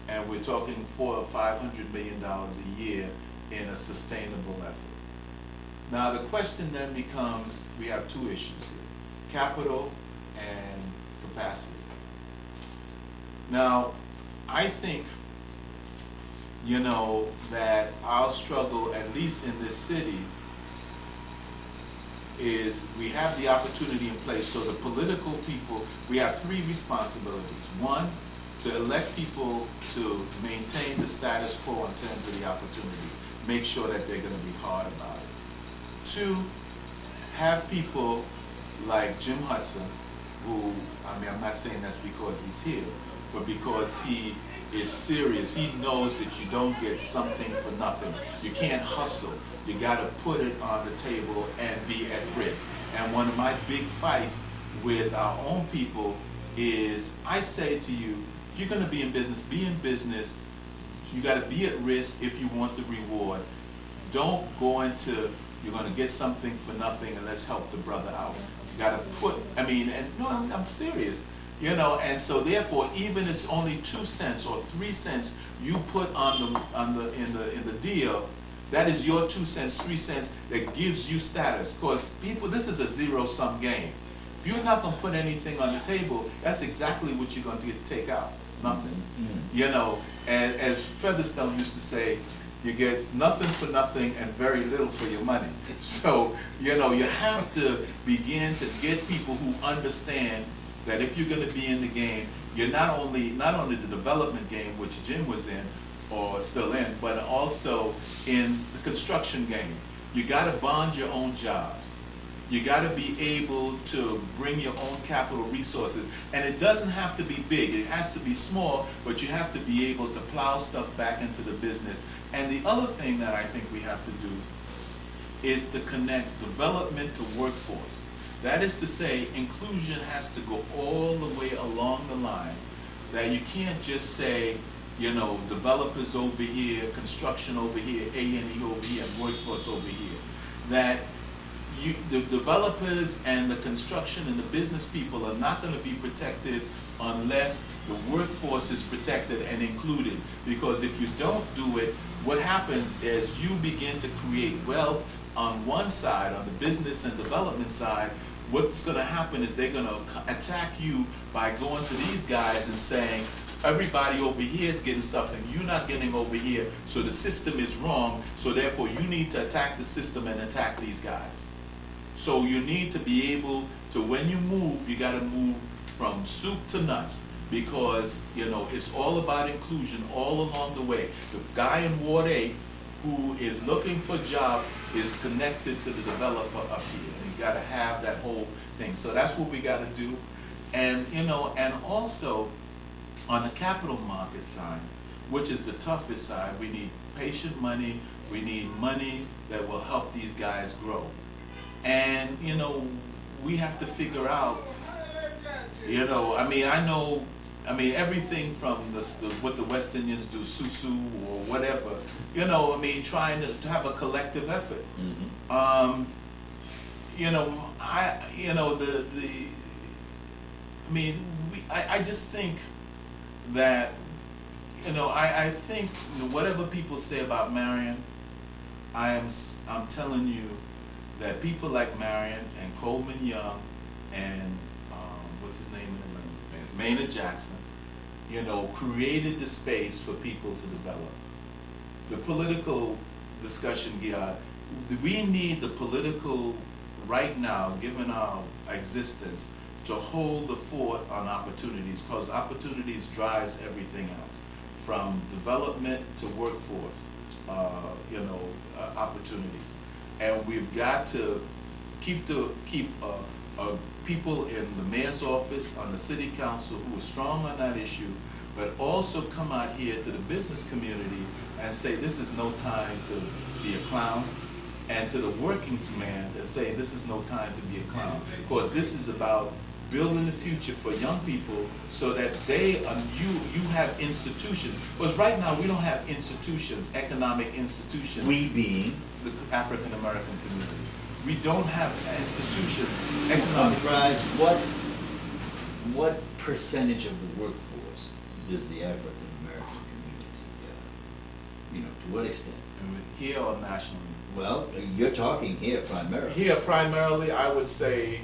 and we're talking $400 or $500 million a year in a sustainable effort. Now the question then becomes, we have two issues here, capital and capacity. Now, I think, you know, that our struggle, at least in this city, is we have the opportunity in place. So the political people, we have three responsibilities. One, to elect people to maintain the status quo in terms of the opportunities, make sure that they're going to be hard about it. Two, have people like Jim Hudson, who, I mean, I'm not saying that's because he's here, but because he is serious. He knows that you don't get something for nothing. You can't hustle. You got to put it on the table and be at risk. And one of my big fights with our own people is, I say to you, if you're going to be in business, be in business. You got to be at risk if you want the reward. Don't go into, you're going to get something for nothing and let's help the brother out. You got to put, I mean, and no, I'm serious. You know, and so therefore, even it's only 2 cents or 3 cents you put in the deal, that is your 2 cents, 3 cents that gives you status. Because people, this is a zero-sum game. If you're not going to put anything on the table, that's exactly what you're going to take out. Nothing. Mm-hmm. You know, and as Featherstone used to say, you get nothing for nothing and very little for your money. So, you know, you have to begin to get people who understand that if you're going to be in the game, you're not only the development game, which Jim was in or still in, but also in the construction game. You got to bond your own jobs. You got to be able to bring your own capital resources, and it doesn't have to be big. It has to be small, but you have to be able to plow stuff back into the business. And the other thing that I think we have to do is to connect development to workforce. That is to say, inclusion has to go all the way along the line, that you can't just say, you know, developers over here, construction over here, A&E over here, and workforce over here. That the developers and the construction and the business people are not going to be protected unless the workforce is protected and included. Because if you don't do it, what happens is you begin to create wealth on one side, on the business and development side. What's going to happen is they're going to attack you by going to these guys and saying, everybody over here is getting stuff and you're not getting over here, so the system is wrong, so therefore you need to attack the system and attack these guys. So you need to be able to, when you move, you got to move from soup to nuts, because, you know, it's all about inclusion all along the way. The guy in Ward 8 who is looking for a job is connected to the developer up here. Got to have that whole thing. So that's what we got to do. And, you know, and also on the capital market side, which is the toughest side, we need patient money. We need money that will help these guys grow. And, you know, we have to figure out, you know, I mean, everything from what the West Indians do, susu or whatever, you know, I mean, trying to have a collective effort. Mm-hmm. You know, I just think that, you know, I think, you know, whatever people say about Marion, I'm telling you that people like Marion and Coleman Young and what's his name in Atlanta, Maynard Jackson, you know, created the space for people to develop. The political discussion here, we need the political right now, given our existence, to hold the fort on opportunities, because opportunities drives everything else, from development to workforce, opportunities. And we've got to keep people in the mayor's office, on the city council who are strong on that issue, but also come out here to the business community and say this is no time to be a clown, and to the working man and say this is no time to be a clown, because this is about building the future for young people so that you have institutions. Because right now we don't have institutions, economic institutions. We being The African American community. We don't have institutions, economic. comprise what percentage of the workforce does the African American community, to what extent? Here or nationally? Well, you're talking here primarily. Here primarily, I would say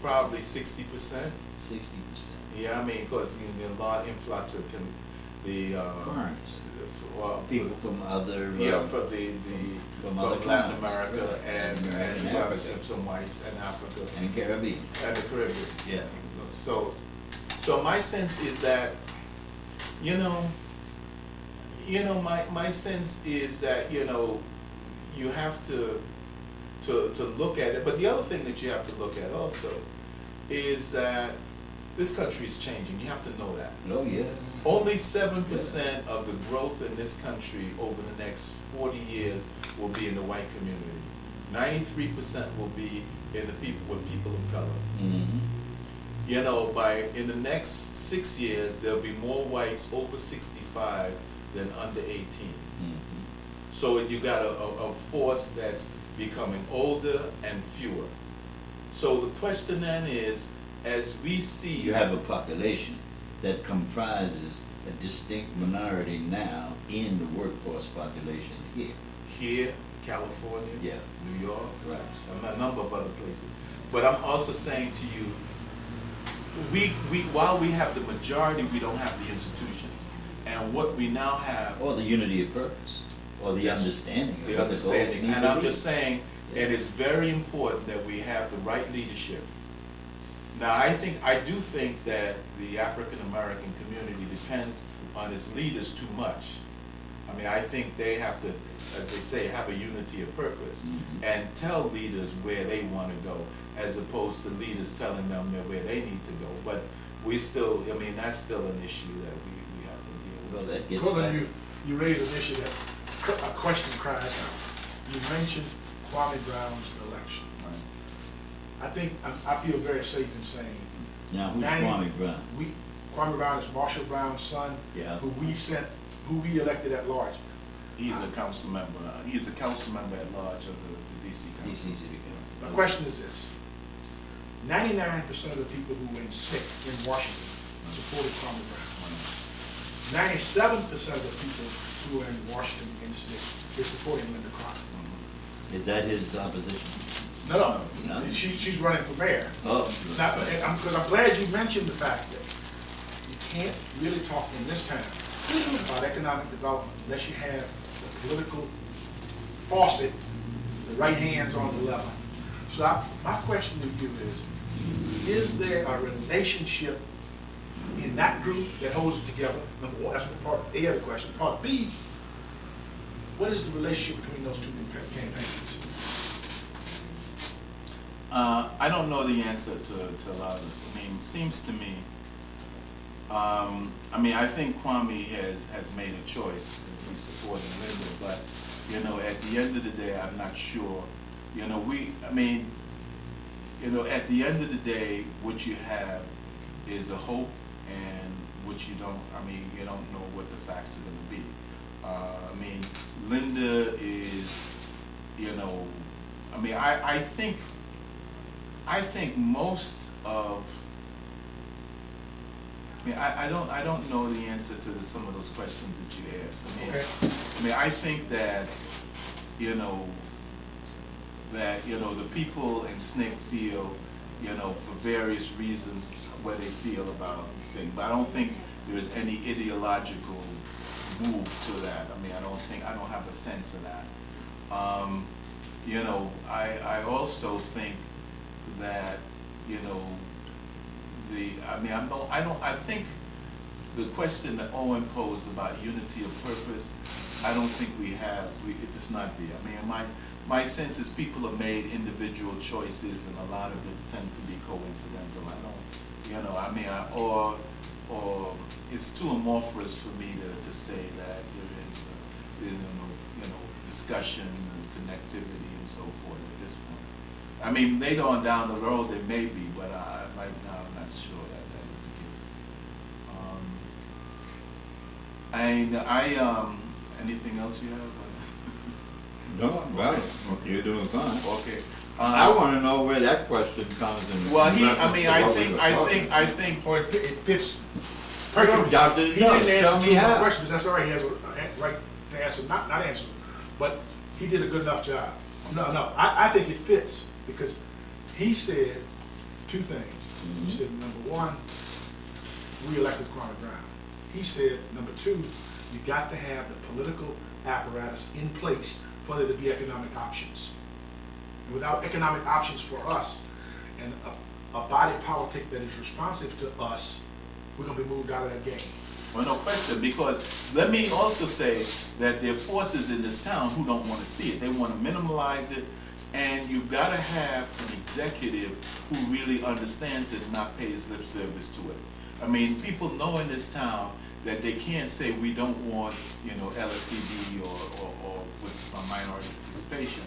probably 60%. 60%. Yeah, I mean, because a lot of influx of Foreigners. well, People from other. from other Latin continents. America Right. and And Africa. some whites and Africa And Caribbean. and the Caribbean. Yeah. So my sense is that, my sense is that, you have to look at it. But the other thing that you have to look at also is that this country is changing. You have to know that. Oh, yeah. Only 7% of the growth in this country over the next 40 years will be in the white community. 93% will be in with people of color. Mm-hmm. In the next 6 years, there'll be more whites over 65 than under 18. Mm-hmm. So you got a force that's becoming older and fewer. So the question then is, as we see... You have a population that comprises a distinct minority now in the workforce population here. Here, California, Yeah. New York, Right. and a number of other places. But I'm also saying to you, while we have the majority, we don't have the institutions. And what we now have... Or the unity of purpose, or the Yes, understanding of the what the goals understanding. need And to I'm be. just saying, it is very important that we have the right leadership. Now, I do think that the African American community depends on its leaders too much. I mean, I think they have to, as they say, have a unity of purpose Mhm. and tell leaders where they want to go, as opposed to leaders telling them where they need to go. But that's still an issue that we have to deal with. Well, that gets Courtland, back. you raised an issue that a question cries out. You mentioned Kwame Brown's election. I think I feel very safe in saying Now, who's 90 Kwame Brown? Kwame Brown is Marshall Brown's son, Yeah. who we elected at large. He's a council member. He's a council member at large of the DC Council. DC City Council. My question is this: 99% of the people who were in SNCC in Washington supported Kwame Brown. 97% of the people who are in Washington in SNCC is supporting Linda Carter. Is that his opposition? No, No. she's running for mayor. Oh. Because I'm glad you mentioned the fact that you can't really talk in this town about economic development unless you have the political faucet, the right hands on the lever. So my question to you is there a relationship in that group that holds it together? Number one, that's part A of the question. Part B, what is the relationship between those two campaigns? I don't know the answer to a lot of it. It seems to me, I think Kwame has made a choice that he's supporting Linda, but, at the end of the day, I'm not sure. At the end of the day, what you have is a hope, and what you don't know what the facts are going to be. Linda is, I think most of I mean, I don't know the answer to some of those questions that you asked. Okay. I mean, I think that, you know, the people in SNCC feel, you know, for various reasons where they feel about things. But I don't think there is any ideological move to that. I mean, I don't have a sense of that. You know, I also think that, you know, I think the question that Owen posed about unity of purpose, I don't think it is not there. I mean, my sense is people have made individual choices, and a lot of it tends to be coincidental. I don't, you know, I mean, or it's too amorphous for me to say that there is, you know, discussion and connectivity and so forth at this point. I mean, later on down the road there may be, but right now I'm not sure that is the case. Anything else you have? No, well, you're doing fine. Okay. I wanna know where that question comes in. Well, I reference to what we were talking think. Or it fits about. perfectly. Y'all He didn't didn't know. answer Tell two me of my how. questions, that's all right, he has a right to answer, not answer, but he did a good enough job. No, I think it fits, because he said two things. He said, number one, re-elected Courtland Brown. He said, number two, you got to have the political apparatus in place for there to be economic options. And without economic options for us, and a body politic that is responsive to us, we're gonna be moved out of that game. Well, no question, because let me also say that there are forces in this town who don't want to see it. They want to minimalize it, and you've got to have an executive who really understands it and not pays lip service to it. I mean, people know in this town that they can't say we don't want, you know, LSDB or what's minority participation,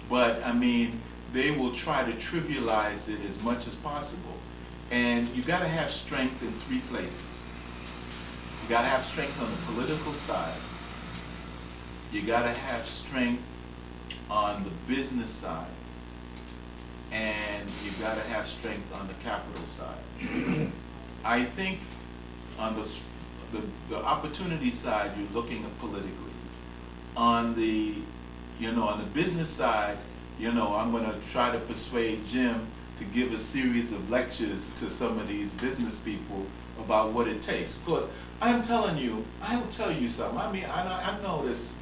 but I mean, they will try to trivialize it as much as possible. And you got to have strength in three places. You got to have strength on the political side. You got to have strength on the business side. And you got to have strength on the capital side. I think on the opportunity side, you're looking at politically. On the, you know, on the business side, you know, I'm going to try to persuade Jim to give a series of lectures to some of these business people about what it takes. Because I'm telling you, I will tell you something. I mean, I know this,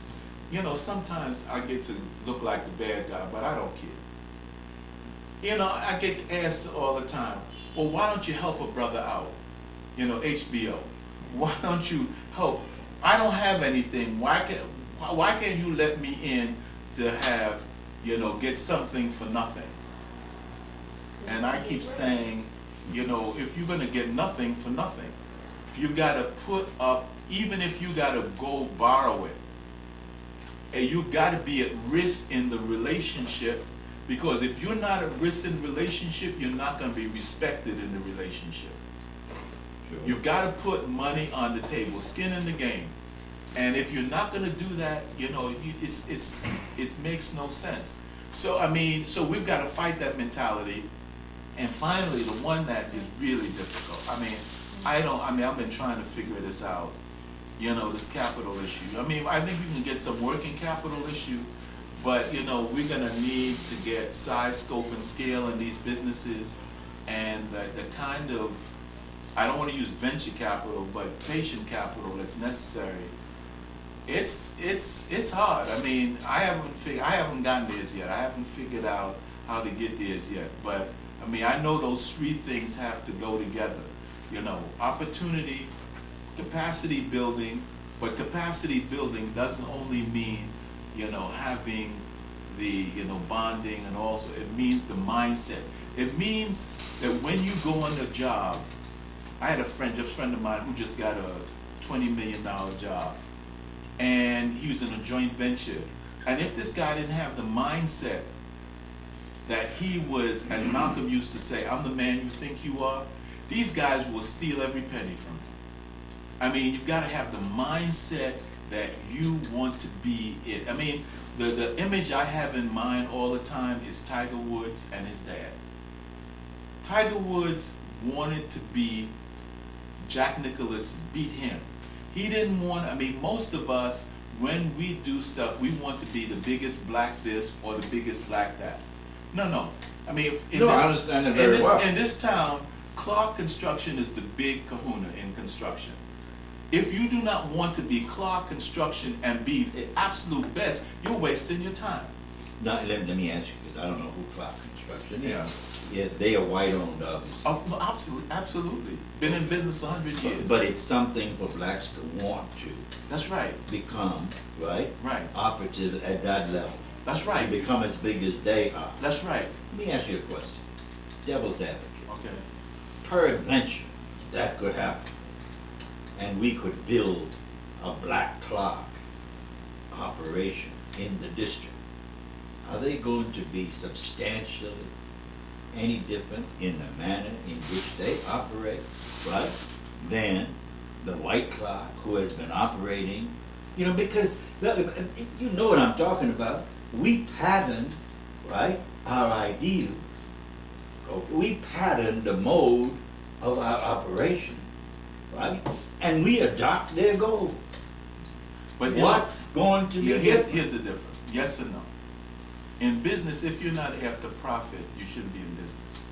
you know, sometimes I get to look like the bad guy, but I don't care. You know, I get asked all the time, well, why don't you help a brother out? You know, HBO. Why don't you help? I don't have anything. Why can't you let me in to have, you know, get something for nothing? And I keep saying, you know, if you're going to get nothing for nothing, you got to put up, even if you got to go borrow it, and you've got to be at risk in the relationship, because if you're not at risk in the relationship, you're not going to be respected in the relationship. Sure. You've got to put money on the table, skin in the game. And if you're not going to do that, you know, it makes no sense. So, I mean, so we've got to fight that mentality. And finally, the one that is really difficult. I mean, I've been trying to figure this out. You know, this capital issue. I mean, I think we can get some working capital issue, but you know, we're gonna need to get size, scope, and scale in these businesses, and the kind of, I don't want to use venture capital, but patient capital that's necessary. It's hard. I mean, I haven't gotten theirs yet. I haven't figured out how to get theirs yet. But I mean, I know those three things have to go together. You know, opportunity, capacity building, but capacity building doesn't only mean, you know, having the, you know, bonding, and also it means the mindset. It means that when you go on a job, I had a friend of mine who just got a $20 million job, and he was in a joint venture. And if this guy didn't have the mindset that he was, as Malcolm used to say, I'm the man you think you are, these guys will steal every penny from you. I mean, you've got to have the mindset that you want to be it. I mean, the image I have in mind all the time is Tiger Woods and his dad. Tiger Woods wanted to be Jack Nicklaus beat him. He didn't want, I mean, most of us, when we do stuff, we want to be the biggest black this or the biggest black that. No. I mean, No, I understand it very well. in this town, Clark Construction is the big kahuna in construction. If you do not want to be Clark Construction and be the absolute best, you're wasting your time. Now, let me ask you, because I don't know who Clark Construction is. Yeah. Yeah, they are white-owned, obviously. Oh, no, absolutely. Been in business 100 years. But it's something for blacks to want to That's right. become, right? Right. Operative at that level. That's To right. become as big as they are. That's right. Let me ask you a question. Devil's advocate. Okay. Peradventure, that could happen. And we could build a black Clark operation in the district. Are they going to be substantially any different in the manner in which they operate, right, than the white Clark who has been operating? You know, because, you know what I'm talking about. We pattern, right, our ideals. Okay? We pattern the mode of our operation, right? And we adopt their goals. But What's going to be here's different? the difference. Yes or no? In business, if you're not after profit, you shouldn't be in business.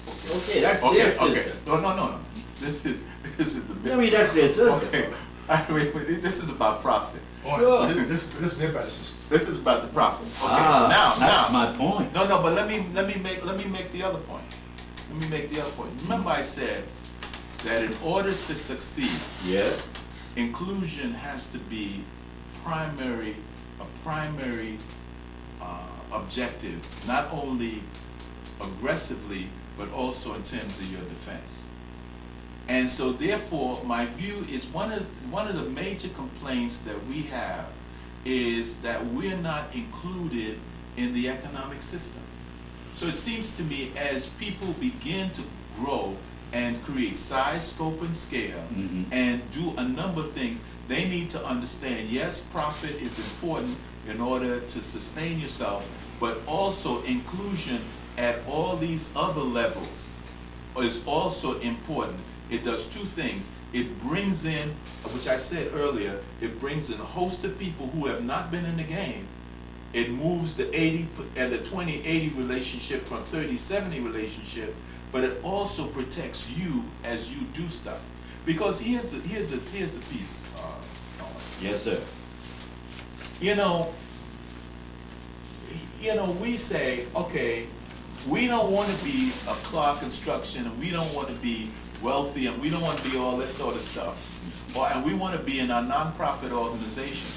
Okay, that's their system. No. This is the business. I mean, that's their system. Okay. I mean, this is about profit. Sure. This is their better system. This is about the profit. Okay. That's now. my point. No, but let me make the other point. Let me make the other point. Remember I said that in order to succeed, Yes. inclusion has to be a primary objective, not only aggressively, but also in terms of your defense. And so therefore, my view is one of the major complaints that we have is that we're not included in the economic system. So it seems to me as people begin to grow and create size, scope, and scale, and do a number of things, they need to understand, yes, profit is important in order to sustain yourself, but also inclusion at all these other levels is also important. It does two things. It brings in, which I said earlier, it brings in a host of people who have not been in the game. It moves the 80 and the 20-80 relationship from 30-70 relationship, but it also protects you as you do stuff. Because here's a piece. Yes, sir. You know, we say, okay, we don't want to be a Clark Construction, and we don't want to be wealthy, and we don't want to be all this sort of stuff, and we want to be in our nonprofit organization.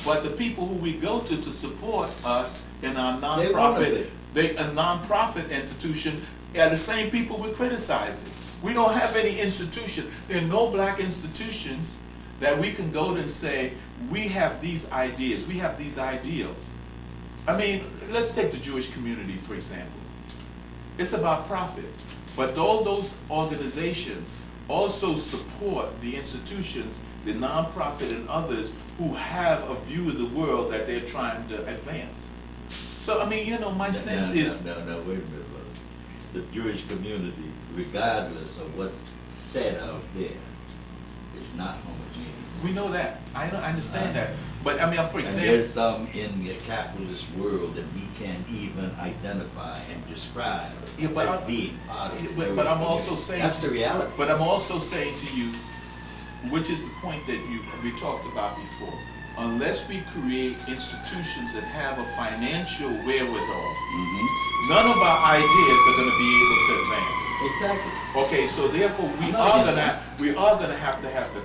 But the people who we go to support us in our nonprofit, a nonprofit institution, are the same people we're criticizing. We don't have any institution. There are no black institutions that we can go to and say, we have these ideas, we have these ideals. I mean, let's take the Jewish community, for example. It's about profit. But all those organizations also support the institutions, the nonprofit and others who have a view of the world that they're trying to advance. So, I mean, my sense is... No, wait a minute, brother. The Jewish community, regardless of what's said out there, is not homogeneous. We know that. I understand that. But, I mean, for And example... there's some in the capitalist world that we can't even identify and describe as being part of the But I'm Jewish also community. saying... That's the reality. But I'm also saying to you, which is the point that we talked about before, unless we create institutions that have a financial wherewithal, none of our ideas are going to be able to advance. Exactly. Okay, so therefore we I'm are not against going to have the